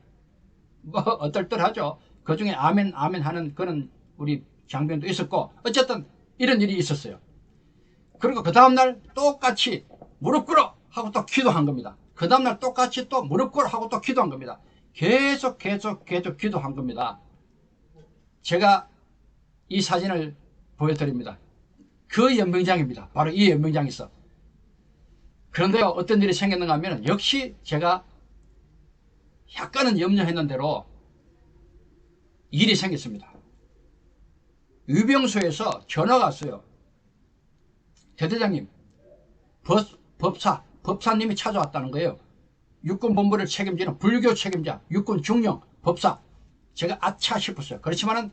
뭐 어떨떨하죠. 그 중에 아멘 아멘 하는 그런 우리 장병도 있었고, 어쨌든 이런 일이 있었어요. 그리고 그 다음날 똑같이 무릎 꿇어 하고 또 기도한 겁니다. 그 다음날 똑같이 또 무릎 꿇어 하고 또 기도한 겁니다. 계속 기도한 겁니다. 제가 이 사진을 보여드립니다. 그 연병장입니다. 바로 이 연병장에서. 그런데요, 어떤 일이 생겼는가 하면 역시 제가 약간은 염려했는 대로 일이 생겼습니다. 유병소에서 전화가 왔어요. 대대장님, 법사님이 찾아왔다는 거예요. 육군본부를 책임지는 불교 책임자, 육군 중령, 법사. 제가 아차 싶었어요. 그렇지만은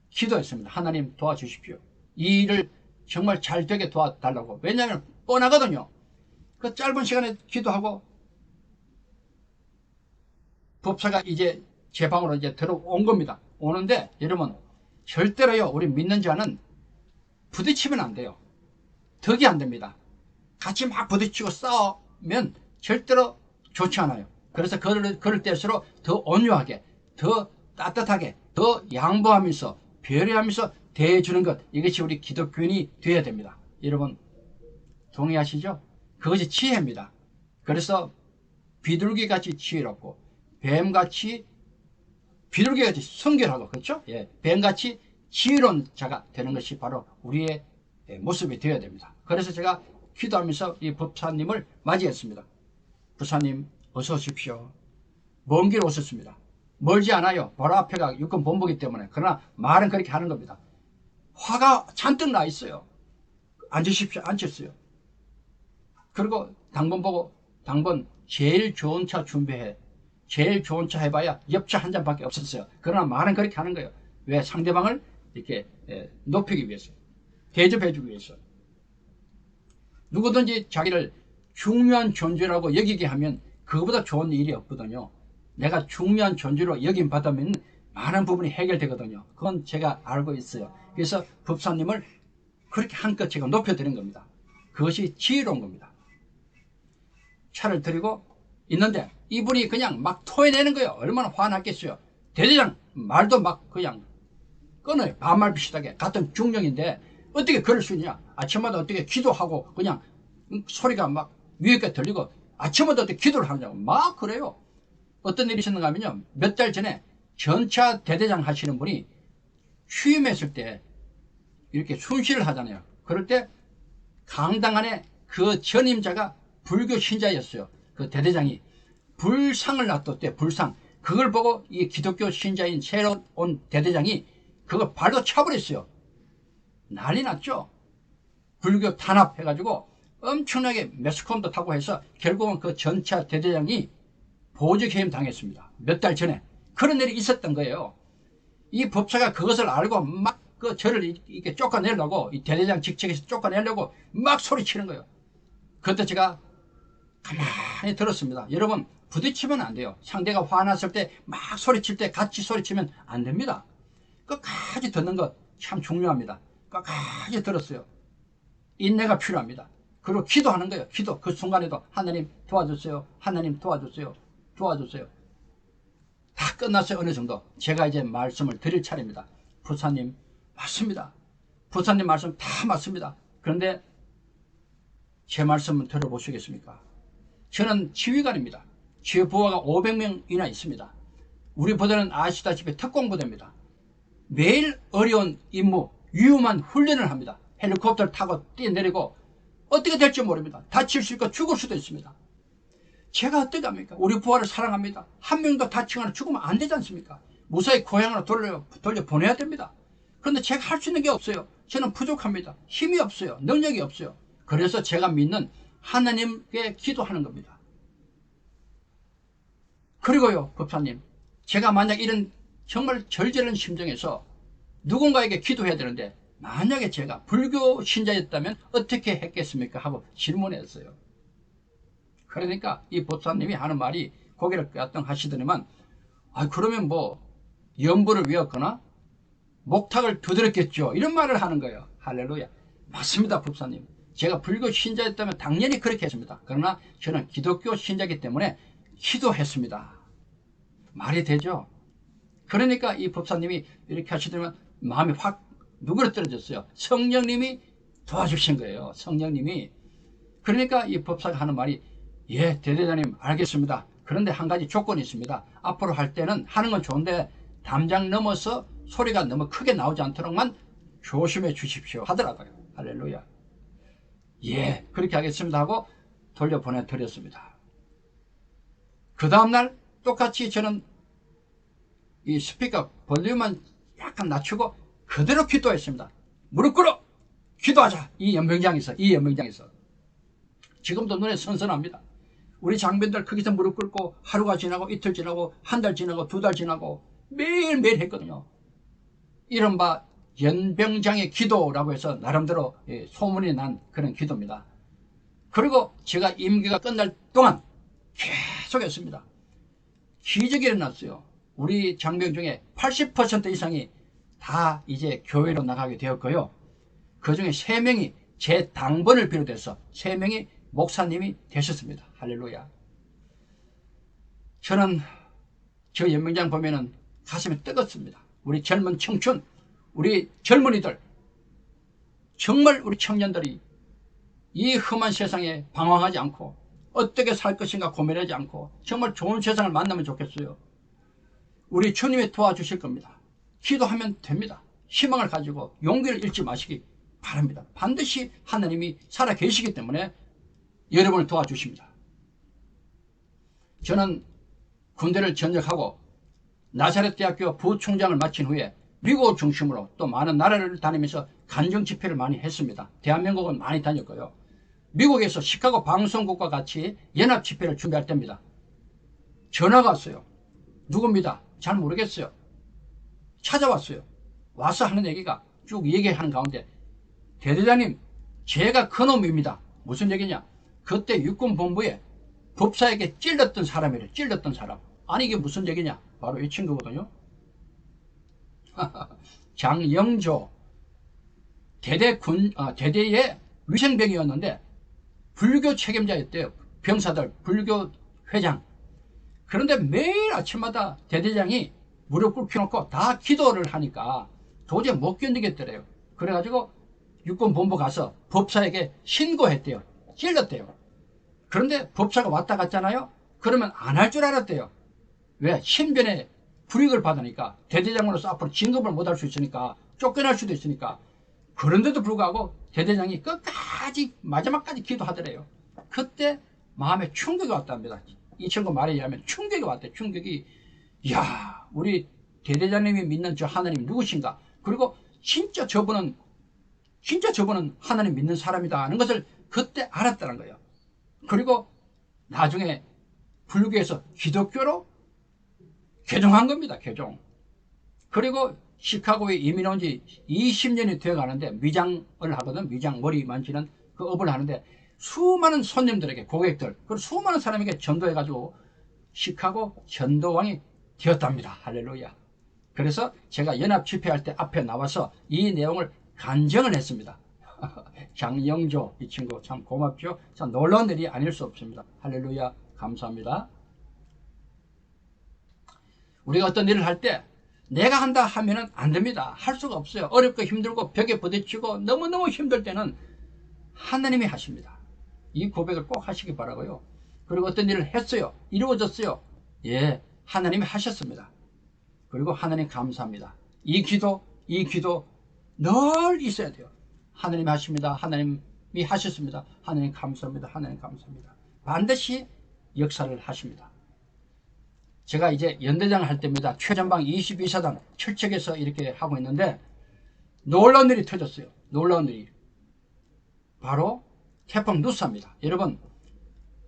기도했습니다. 하나님 도와주십시오. 이 일을 정말 잘 되게 도와달라고. 왜냐하면 뻔하거든요. 그 짧은 시간에 기도하고 법사가 이제 제 방으로 이제 들어온 겁니다. 오는데 여러분, 절대로요, 우리 믿는 자는 부딪히면 안 돼요. 덕이 안 됩니다. 같이 막 부딪히고 싸우면 절대로 좋지 않아요. 그래서 그럴 때일수록 더 온유하게, 더 따뜻하게, 더 양보하면서 배려하면서 대해주는 것, 이것이 우리 기독교인이 되어야 됩니다. 여러분 동의하시죠? 그것이 지혜입니다. 그래서 비둘기같이 지혜롭고 뱀같이, 비둘기같이 성결하고, 그렇죠? 예, 뱀같이 지혜로운 자가 되는 것이 바로 우리의 모습이 되어야 됩니다. 그래서 제가 기도하면서 이 법사님을 맞이했습니다. 부사님 어서 오십시오. 먼 길 오셨습니다. 멀지 않아요. 바로 앞에가 육군 본부이기 때문에. 그러나 말은 그렇게 하는 겁니다. 화가 잔뜩 나 있어요. 앉으십시오. 앉혔어요. 그리고 당번 보고, 당번 제일 좋은 차 준비해. 제일 좋은 차 해봐야 엽차 한 잔밖에 없었어요. 그러나 말은 그렇게 하는 거예요. 왜? 상대방을 이렇게 높이기 위해서, 대접해주기 위해서. 누구든지 자기를 중요한 존재라고 여기게 하면 그거보다 좋은 일이 없거든요. 내가 중요한 존재로 여김 받으면 많은 부분이 해결되거든요. 그건 제가 알고 있어요. 그래서 법사님을 그렇게 한껏 제가 높여드린 겁니다. 그것이 지혜로운 겁니다. 차를 들이고 있는데 이분이 그냥 막 토해내는 거예요. 얼마나 화났겠어요. 대대장 말도 막 그냥 끊어요. 반말 비슷하게. 같은 중령인데 어떻게 그럴 수 있냐. 아침마다 어떻게 기도하고 그냥 소리가 막 위에까지 들리고 아침마다 어떻게 기도를 하느냐고 막 그래요. 어떤 일이 있었는가 하면요. 몇 달 전에 전차 대대장 하시는 분이 취임했을 때 이렇게 순시를 하잖아요. 그럴 때 강당 안에 그 전임자가 불교 신자였어요. 그 대대장이 불상을 놔뒀대. 불상. 그걸 보고 이 기독교 신자인 새로 온 대대장이 그거 발로 차버렸어요. 난리 났죠. 불교 탄압해가지고 엄청나게 매스컴도 타고 해서 결국은 그 전차 대대장이 보직해임 당했습니다. 몇 달 전에 그런 일이 있었던 거예요. 이 법사가 그것을 알고 막 그 저를 이렇게 쫓아내려고, 이 대대장 직책에서 쫓아내려고 막 소리치는 거예요. 그때 제가 가만히 들었습니다. 여러분, 부딪히면 안 돼요. 상대가 화났을 때 막 소리칠 때 같이 소리치면 안 됩니다. 끝까지 듣는 것 참 중요합니다. 끝까지 들었어요. 인내가 필요합니다. 그리고 기도하는 거예요. 기도. 그 순간에도 하나님 도와주세요. 하나님 도와주세요. 도와주세요. 다 끝났어요. 어느 정도. 제가 이제 말씀을 드릴 차례입니다. 부사님 맞습니다. 부사님 말씀 다 맞습니다. 그런데 제 말씀을 들어보시겠습니까? 저는 지휘관입니다. 제 부하가 500명이나 있습니다. 우리보다는 아시다시피 특공부대입니다. 매일 어려운 임무, 위험한 훈련을 합니다. 헬리콥터를 타고 뛰어내리고 어떻게 될지 모릅니다. 다칠 수 있고 죽을 수도 있습니다. 제가 어떻게 합니까? 우리 부하를 사랑합니다. 한 명도 다치거나 죽으면 안 되지 않습니까? 무사히 고향으로 돌려 보내야 됩니다. 그런데 제가 할 수 있는 게 없어요. 저는 부족합니다. 힘이 없어요. 능력이 없어요. 그래서 제가 믿는 하나님께 기도하는 겁니다. 그리고요, 법사님, 제가 만약 이런 정말 절절한 심정에서 누군가에게 기도해야 되는데 만약에 제가 불교 신자였다면 어떻게 했겠습니까? 하고 질문했어요. 그러니까 이 법사님이 하는 말이 고개를 끄덕 하시더니만, 그러면 뭐 연부를 외웠거나 목탁을 두드렸겠죠. 이런 말을 하는 거예요. 할렐루야. 맞습니다, 법사님. 제가 불교 신자였다면 당연히 그렇게 했습니다. 그러나 저는 기독교 신자이기 때문에 기도했습니다. 말이 되죠? 그러니까 이 법사님이 이렇게 하시더니만 마음이 확 누그러뜨려졌어요. 성령님이 도와주신 거예요. 성령님이. 그러니까 이 법사가 하는 말이, 예, 대대장님 알겠습니다. 그런데 한 가지 조건이 있습니다. 앞으로 할 때는 하는 건 좋은데 담장 넘어서 소리가 너무 크게 나오지 않도록만 조심해 주십시오 하더라고요. 할렐루야. 예, 그렇게 하겠습니다 하고 돌려보내 드렸습니다. 그 다음날 똑같이 저는 이 스피커 볼륨만 약간 낮추고 그대로 기도했습니다. 무릎 꿇어 기도하자. 이 연병장에서 지금도 눈에 선선합니다. 우리 장병들 거기서 무릎 꿇고 하루가 지나고 이틀 지나고 한 달 지나고 두 달 지나고 매일매일 했거든요. 이른바 연병장의 기도라고 해서 나름대로 소문이 난 그런 기도입니다. 그리고 제가 임기가 끝날 동안 계속 했습니다. 기적이 일어났어요. 우리 장병 중에 80% 이상이 다 이제 교회로 나가게 되었고요. 그 중에 3명이 제 당번을 비롯해서 3명이 목사님이 되셨습니다. 할렐루야. 저는 저 연명장 보면은 가슴이 뜨겁습니다. 우리 젊은 청춘, 우리 젊은이들, 정말 우리 청년들이 이 험한 세상에 방황하지 않고 어떻게 살 것인가 고민하지 않고 정말 좋은 세상을 만나면 좋겠어요. 우리 주님이 도와주실 겁니다. 기도하면 됩니다. 희망을 가지고 용기를 잃지 마시기 바랍니다. 반드시 하나님이 살아 계시기 때문에 여러분을 도와주십니다. 저는 군대를 전역하고 나사렛 대학교 부총장을 마친 후에 미국을 중심으로 또 많은 나라를 다니면서 간증 집회를 많이 했습니다. 대한민국은 많이 다녔고요. 미국에서 시카고 방송국과 같이 연합 집회를 준비할 때입니다. 전화가 왔어요. 누굽니다. 잘 모르겠어요. 찾아왔어요. 와서 하는 얘기가 쭉 얘기하는 가운데, 대대장님, 제가 그놈입니다. 무슨 얘기냐? 그때 육군본부에 법사에게 찔렀던 사람이래. 찔렀던 사람. 아니 이게 무슨 얘기냐? 바로 이 친구거든요. 장영조 대대의 위생병이었는데 불교 책임자였대요. 병사들 불교 회장. 그런데 매일 아침마다 대대장이 무릎 꿇혀놓고 다 기도를 하니까 도저히 못 견디겠더래요. 그래가지고 육군 본부 가서 법사에게 신고했대요. 찔렀대요. 그런데 법사가 왔다 갔잖아요. 그러면 안 할 줄 알았대요. 왜? 신변에 불이익을 받으니까, 대대장으로서 앞으로 진급을 못 할 수 있으니까, 쫓겨날 수도 있으니까. 그런데도 불구하고 대대장이 끝까지 마지막까지 기도하더래요. 그때 마음에 충격이 왔답니다. 이 친구 말에 의하면 충격이 왔대. 충격이, 이야, 우리 대대장님이 믿는 저 하나님 누구신가? 그리고 진짜 저분은 하나님 믿는 사람이다 하는 것을 그때 알았다는 거예요. 그리고 나중에 불교에서 기독교로 개종한 겁니다. 개종. 그리고 시카고에 이민 온 지 20년이 되어 가는데 미장을 하거든. 미장 머리 만지는 그 업을 하는데 수많은 손님들에게, 고객들, 그리고 수많은 사람에게 전도해가지고 시카고 전도왕이 되었답니다. 할렐루야. 그래서 제가 연합 집회할 때 앞에 나와서 이 내용을 간증을 했습니다. 장영조 이 친구 참 고맙죠. 참 놀라운 일이 아닐 수 없습니다. 할렐루야. 감사합니다. 우리가 어떤 일을 할 때 내가 한다 하면은 안 됩니다. 할 수가 없어요. 어렵고 힘들고 벽에 부딪히고 너무너무 힘들 때는 하나님이 하십니다. 이 고백을 꼭 하시기 바라고요. 그리고 어떤 일을 했어요. 이루어졌어요. 예, 하나님이 하셨습니다. 그리고 하나님 감사합니다. 이 기도 늘 있어야 돼요. 하나님이 하십니다. 하나님이 하셨습니다. 하나님 감사합니다. 하나님 감사합니다. 반드시 역사를 하십니다. 제가 이제 연대장을 할 때입니다. 최전방 22사단 철책에서 이렇게 하고 있는데 놀라운 일이 터졌어요. 놀라운 일이. 바로 태풍 누사입니다. 여러분,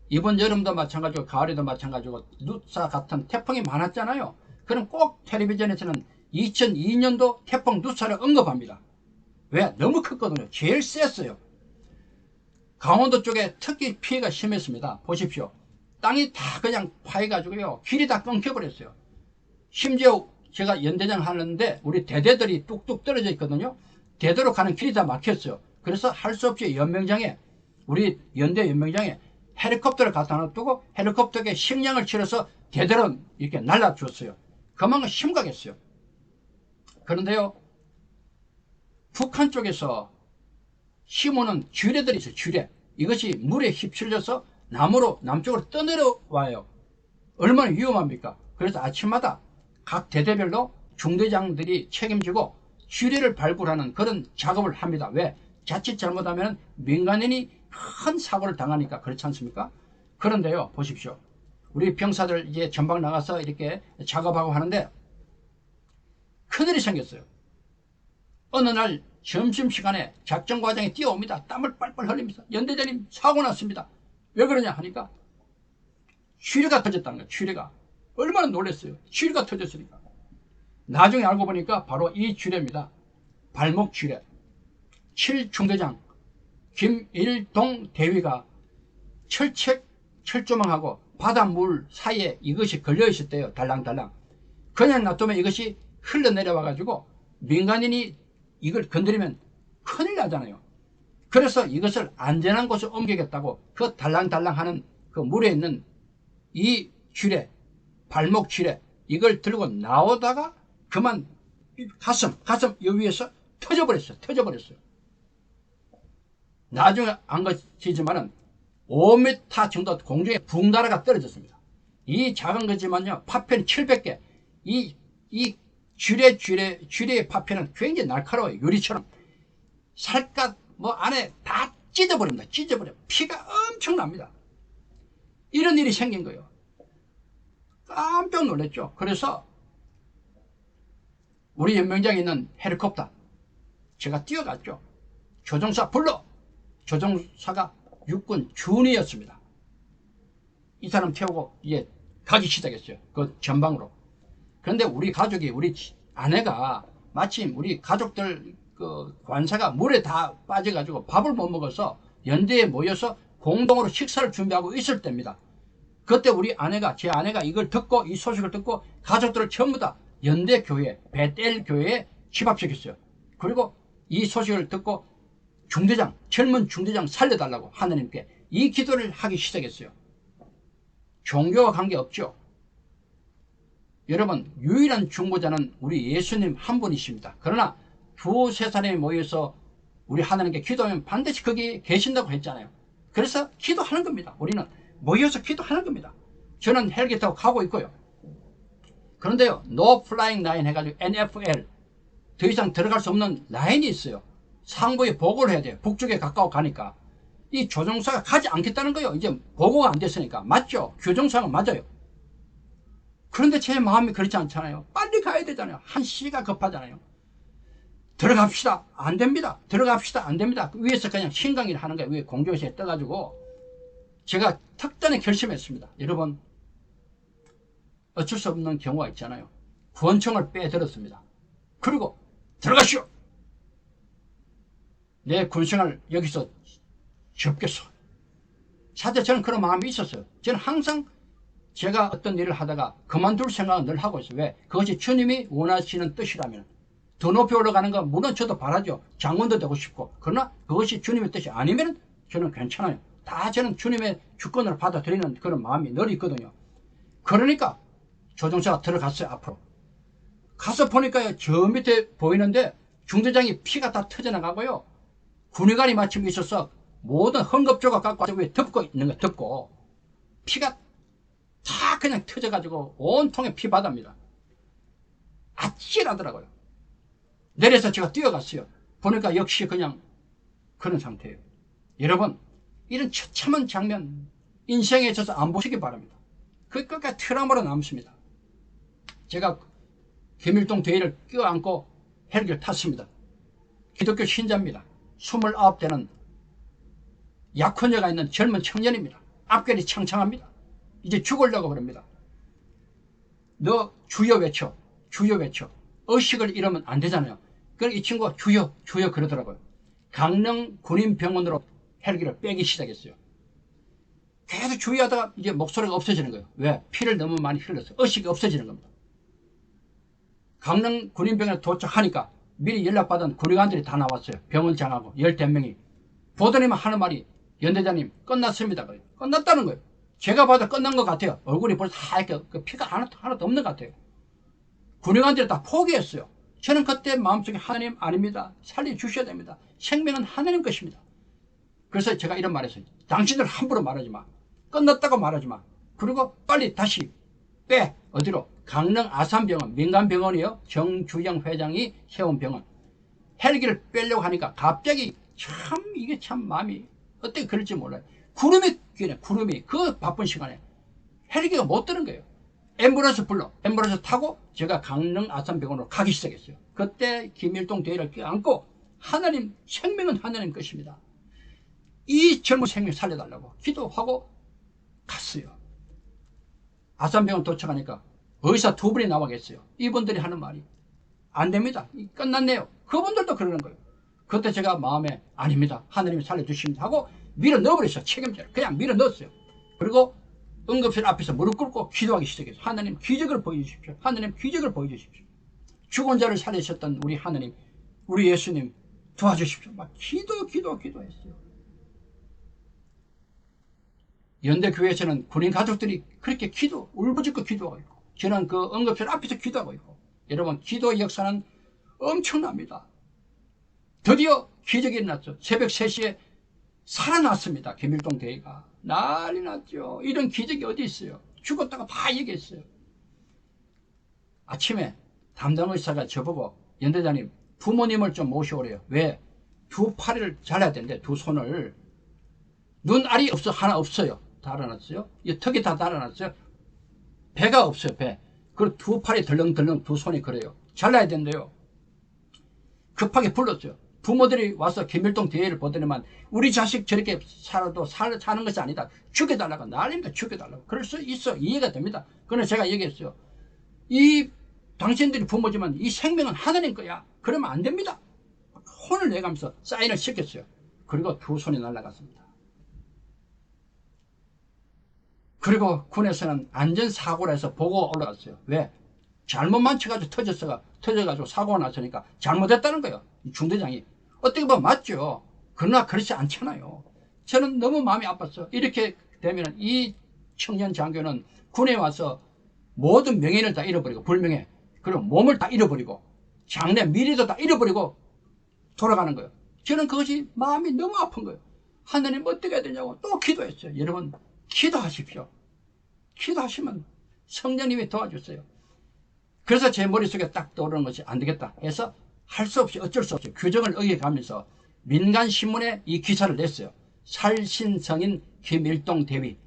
이번 여름도 마찬가지고 가을에도 마찬가지고 누사 같은 태풍이 많았잖아요. 그럼 꼭 텔레비전에서는 2002년도 태풍 누사를 언급합니다. 왜? 너무 컸거든요. 제일 셌어요. 강원도 쪽에 특히 피해가 심했습니다. 보십시오. 땅이 다 그냥 파해가지고요. 길이 다 끊겨버렸어요. 심지어 제가 연대장 하는데 우리 대대들이 뚝뚝 떨어져 있거든요. 대대로 가는 길이 다 막혔어요. 그래서 할 수 없이 연명장에, 우리 연대 연명장에 헬리콥터를 갖다 놔두고 헬리콥터에 식량을 실어서 대대로 이렇게 날라주었어요. 그만큼 심각했어요. 그런데요, 북한 쪽에서 심어놓은 쥐레들이 있어요. 쥐레. 이것이 물에 휩쓸려서 남쪽으로 떠내려와요. 얼마나 위험합니까? 그래서 아침마다 각 대대별로 중대장들이 책임지고 쥐레를 발굴하는 그런 작업을 합니다. 왜? 자칫 잘못하면 민간인이 큰 사고를 당하니까. 그렇지 않습니까? 그런데요, 보십시오. 우리 병사들 이제 전방 나가서 이렇게 작업하고 하는데 큰일이 생겼어요. 어느 날 점심시간에 작전과장이 뛰어옵니다. 땀을 빨빨 흘립니다. 연대장님 사고 났습니다. 왜 그러냐 하니까 쥐레가 터졌다는 거예요. 쥐레가. 얼마나 놀랐어요. 쥐레가 터졌으니까. 나중에 알고 보니까 바로 이 쥐레입니다. 발목 쥐레. 7중대장 김일동 대위가 철조망하고 바닷물 사이에 이것이 걸려 있었대요. 달랑달랑. 그냥 놔두면 이것이 흘러내려와 가지고 민간인이 이걸 건드리면 큰일 나잖아요. 그래서 이것을 안전한 곳에 옮기겠다고 그 달랑달랑 하는 그 물에 있는 이 쥐레, 발목 쥐레, 이걸 들고 나오다가 그만 가슴 여 위에서 터져버렸어요. 나중에 안 것이지만은 5m 정도 공중에 붕 날아가 떨어졌습니다. 이 작은 거지만요, 파편이 700개. 이 쥐레의 파편은 굉장히 날카로워요. 유리처럼. 살갗 안에 다 찢어버립니다. 피가 엄청납니다. 이런 일이 생긴 거예요. 깜짝 놀랐죠. 그래서 우리 연명장에 있는 헬리콥터 제가 뛰어갔죠. 조종사 불러. 조종사가 육군 준이었습니다. 이 사람 태우고 이제 가기 시작했어요. 그 전방으로. 그런데 우리 가족이, 우리 아내가 마침 우리 가족들 그 관사가 물에 다 빠져가지고 밥을 못 먹어서 연대에 모여서 공동으로 식사를 준비하고 있을 때입니다. 그때 우리 아내가, 제 아내가 이걸 듣고, 이 소식을 듣고 가족들을 전부 다 연대 교회, 베텔 교회에 집합시켰어요. 그리고 이 소식을 듣고 중대장, 젊은 중대장 살려달라고 하나님께 이 기도를 하기 시작했어요. 종교와 관계없죠. 여러분, 유일한 중보자는 우리 예수님 한 분이십니다. 그러나 두세 사람이 모여서 우리 하나님께 기도하면 반드시 거기 계신다고 했잖아요. 그래서 기도하는 겁니다. 우리는 모여서 기도하는 겁니다. 저는 헬기 타고 가고 있고요. 그런데요, No Flying Line 해가지고 NFL, 더 이상 들어갈 수 없는 라인이 있어요. 상부에 보고를 해야 돼요. 북쪽에 가까워 가니까. 이 조종사가 가지 않겠다는 거예요. 이제 보고가 안 됐으니까. 맞죠? 교정사가 맞아요. 그런데 제 마음이 그렇지 않잖아요. 빨리 가야 되잖아요. 한 시가 급하잖아요. 들어갑시다. 안 됩니다. 들어갑시다. 안 됩니다. 위에서 그냥 신강의를 하는 거예요. 위에 공조시에 떠가지고. 제가 특단의 결심했습니다. 여러분, 어쩔 수 없는 경우가 있잖아요. 구원청을 빼들었습니다. 그리고 들어가시오. 내 군생활 여기서 접겠어. 사실 저는 그런 마음이 있었어요. 저는 항상 제가 어떤 일을 하다가 그만둘 생각을 늘 하고 있어요. 왜? 그것이 주님이 원하시는 뜻이라면. 더 높이 올라가는 건 물론 저도 바라죠. 장군도 되고 싶고. 그러나 그것이 주님의 뜻이 아니면 저는 괜찮아요. 다 저는 주님의 주권을 받아들이는 그런 마음이 늘 있거든요. 그러니까 조종사가 들어갔어요. 앞으로 가서 보니까요, 저 밑에 보이는데 중대장이 피가 다 터져나가고요, 군의관이 마침 있어서 모든 헝겊조각 갖고 와서 위에 덮고 있는 거 덮고, 피가 다 그냥 터져가지고 온통에 피바다입니다. 아찔하더라고요. 내려서 제가 뛰어갔어요. 보니까 역시 그냥 그런 상태예요. 여러분, 이런 처참한 장면 인생에 있어서 안 보시기 바랍니다. 그 끝까지 트라우마로 남습니다. 제가 김일동 대위를 껴안고 헬기를 탔습니다. 기독교 신자입니다. 29되는 약혼녀가 있는 젊은 청년입니다. 앞결이 창창합니다. 이제 죽으려고 그럽니다. 너 주여 외쳐, 주여 외쳐. 의식을 잃으면 안 되잖아요. 그래서 이 친구가 주여, 주여 그러더라고요. 강릉 군인병원으로 헬기를 빼기 시작했어요. 계속 주의하다가 이제 목소리가 없어지는 거예요. 왜? 피를 너무 많이 흘려서 의식이 없어지는 겁니다. 강릉 군인병원에 도착하니까 미리 연락받은 군의관들이 다 나왔어요. 병원장하고 12명이. 보더니만 하는 말이, 연대장님 끝났습니다. 그래요. 끝났다는 거예요. 제가 봐도 끝난 것 같아요. 얼굴이 벌써 하얗게 피가 하나도 없는 것 같아요. 군의관들이 다 포기했어요. 저는 그때 마음속에 하나님 아닙니다. 살려주셔야 됩니다. 생명은 하나님 것입니다. 그래서 제가 이런 말 했어요. 당신들 함부로 말하지 마. 끝났다고 말하지 마. 그리고 빨리 다시 빼. 어디로? 강릉 아산병원, 민간병원이요. 정주영 회장이 세운 병원. 헬기를 빼려고 하니까 갑자기 이게 참 마음이 어떻게 그럴지 몰라요. 구름이 끼네, 구름이. 그 바쁜 시간에 헬기가 못 뜨는 거예요. 앰뷸런스 불러. 앰뷸런스 타고 제가 강릉 아산병원으로 가기 시작했어요. 그때 김일동 대위를 껴안고, 하나님, 생명은 하나님 것입니다. 이 젊은 생명 살려달라고 기도하고 갔어요. 아산병원 도착하니까 의사 2분이 나와 계세요. 이분들이 하는 말이, 안 됩니다. 끝났네요. 그분들도 그러는 거예요. 그때 제가 마음에, 아닙니다. 하나님이 살려주십니다 하고 밀어 넣어버렸어요. 책임자를 그냥 밀어 넣었어요. 그리고 응급실 앞에서 무릎 꿇고 기도하기 시작했어요. 하나님 기적을 보여주십시오. 하나님 기적을 보여주십시오. 죽은 자를 살리셨던 우리 하나님, 우리 예수님 도와주십시오. 막 기도했어요. 연대교회에서는 군인 가족들이 그렇게 울부짖고 기도하고 있고, 저는 그 응급실 앞에서 기도하고 있고. 여러분, 기도의 역사는 엄청납니다. 드디어 기적이 일어났죠. 새벽 3시에 살아났습니다. 김일동 대위가. 난리 났죠. 이런 기적이 어디 있어요. 죽었다가 다 얘기했어요. 아침에 담당 의사가 저보고, 연대장님 부모님을 좀 모셔오래요. 왜? 2팔을 잘라야 되는데, 2손을. 눈알이 하나 없어요. 달아났어요. 이 턱이 다 달아났어요. 배가 없어요. 배. 그리고 2팔이 덜렁덜렁 2손이 그래요. 잘라야 된대요. 급하게 불렀어요. 부모들이 와서 김일동 대회를 보더니만, 우리 자식 저렇게 살아도 사는 것이 아니다. 죽여달라고. 난립니다. 죽여달라고. 그럴 수 있어. 이해가 됩니다. 그래서 제가 얘기했어요. 당신들이 부모지만 이 생명은 하나님 거야. 그러면 안 됩니다. 혼을 내가면서 사인을 시켰어요. 그리고 2손이 날아갔습니다. 그리고 군에서는 안전사고라 해서 보고 올라갔어요. 왜? 잘못 만쳐가지고 터져가지고 사고가 났으니까 잘못했다는 거예요. 이 중대장이. 어떻게 보면 맞죠. 그러나 그렇지 않잖아요. 저는 너무 마음이 아팠어요. 이렇게 되면 이 청년 장교는 군에 와서 모든 명예를 다 잃어버리고, 불명예, 그리고 몸을 다 잃어버리고, 장래 미래도 다 잃어버리고 돌아가는 거예요. 저는 그것이 마음이 너무 아픈 거예요. 하나님 어떻게 해야 되냐고 또 기도했어요. 여러분 기도하십시오. 기도하시면 성령님이 도와주세요. 그래서 제 머릿속에 딱 떠오르는 것이 안 되겠다 해서 할 수 없이 어쩔 수 없이 규정을 어겨가면서 민간신문에 이 기사를 냈어요. 살신성인 김일동 대위.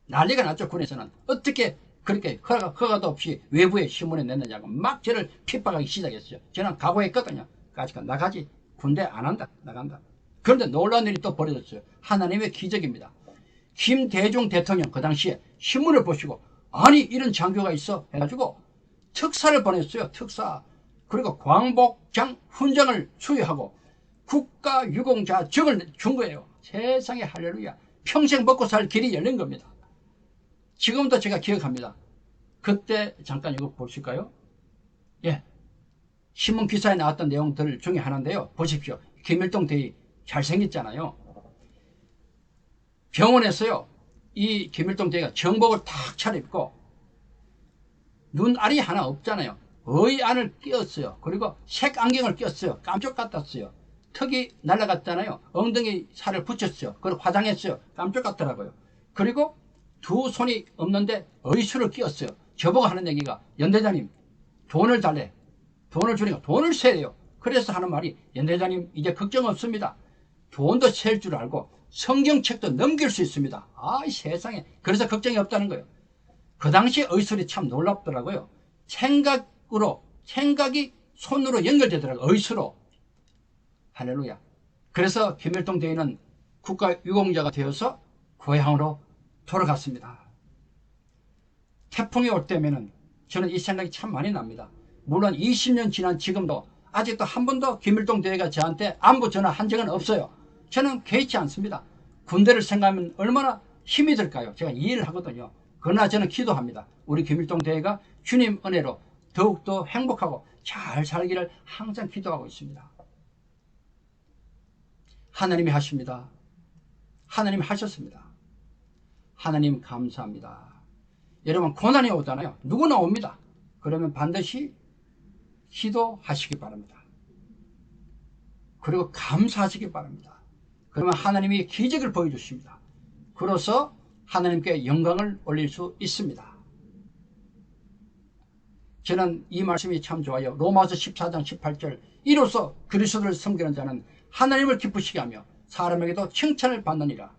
난리가 났죠. 군에서는. 어떻게 그렇게 허가도 없이 외부의 신문에 냈느냐고 막 저를 핍박하기 시작했어요. 저는 각오했거든요. 까짓 나가지. 군대 안 한다. 나간다. 그런데 놀라운 일이 또 벌어졌어요. 하나님의 기적입니다. 김대중 대통령 그 당시에 신문을 보시고 아니 이런 장교가 있어 해가지고 특사를 보냈어요. 특사. 그리고 광복장 훈장을 수여하고 국가유공자증을 준 거예요. 세상에 할렐루야. 평생 먹고 살 길이 열린 겁니다. 지금도 제가 기억합니다. 그때 잠깐 이거 보실까요? 예, 신문 기사에 나왔던 내용들 중에 하나인데요. 보십시오. 김일동 대위 잘생겼잖아요. 병원에서요. 이 김일동 대위가 정복을 탁 차려입고 눈알이 하나 없잖아요. 의안을 끼웠어요. 그리고 색안경을 꼈어요. 깜짝 같았어요. 턱이 날아갔잖아요. 엉덩이 살을 붙였어요. 그리고 화장했어요. 깜짝 같더라고요. 그리고 두 손이 없는데 의수를 끼웠어요. 저보고 하는 얘기가 연대장님 돈을 달래. 돈을 주니까 돈을 세요. 그래서 하는 말이 연대장님 이제 걱정 없습니다. 돈도 셀 줄 알고 성경책도 넘길 수 있습니다. 아 세상에. 그래서 걱정이 없다는 거예요. 그 당시 의술이 참 놀랍더라고요. 생각이 손으로 연결되더라고요. 의수로. 할렐루야. 그래서 김일동 대위는 국가유공자가 되어서 고향으로 돌아갔습니다. 태풍이 올 때면은 저는 이 생각이 참 많이 납니다. 물론 20년 지난 지금도 아직도 한 번도 김일동 대위가 저한테 안부 전화 한 적은 없어요. 저는 개의치 않습니다. 군대를 생각하면 얼마나 힘이 들까요? 제가 이해를 하거든요. 그러나 저는 기도합니다. 우리 김일동 대위가 주님 은혜로 더욱더 행복하고 잘 살기를 항상 기도하고 있습니다. 하나님이 하십니다. 하나님이 하셨습니다. 하나님 감사합니다. 여러분 고난이 오잖아요. 누구나 옵니다. 그러면 반드시 기도하시기 바랍니다. 그리고 감사하시기 바랍니다. 그러면 하나님이 기적을 보여주십니다. 그래서 하나님께 영광을 올릴 수 있습니다. 저는 이 말씀이 참 좋아요. 로마서 14장 18절 이로써 그리스도를 섬기는 자는 하나님을 기쁘시게 하며 사람에게도 칭찬을 받느니라.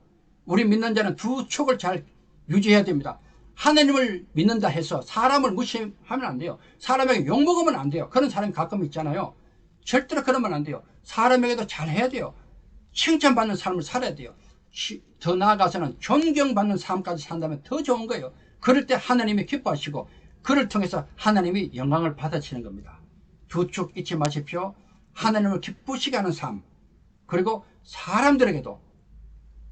우리 믿는 자는 두 촉을 잘 유지해야 됩니다. 하나님을 믿는다 해서 사람을 무시하면 안 돼요. 사람에게 욕먹으면 안 돼요. 그런 사람이 가끔 있잖아요. 절대로 그러면 안 돼요. 사람에게도 잘해야 돼요. 칭찬받는 삶을 살아야 돼요. 더 나아가서는 존경받는 삶까지 산다면 더 좋은 거예요. 그럴 때 하나님이 기뻐하시고 그를 통해서 하나님이 영광을 받아치는 겁니다. 두 촉 잊지 마십시오. 하나님을 기쁘시게 하는 삶, 그리고 사람들에게도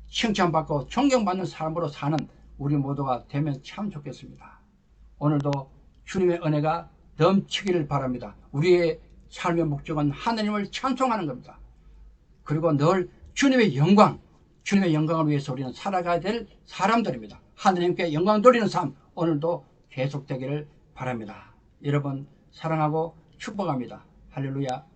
칭찬받고 존경받는 사람으로 사는 우리 모두가 되면 참 좋겠습니다. 오늘도 주님의 은혜가 넘치기를 바랍니다. 우리의 삶의 목적은 하나님을 찬송하는 겁니다. 그리고 늘 주님의 영광을 위해서 우리는 살아가야 될 사람들입니다. 하나님께 영광 돌리는 삶 오늘도 계속되기를 바랍니다. 여러분 사랑하고 축복합니다. 할렐루야.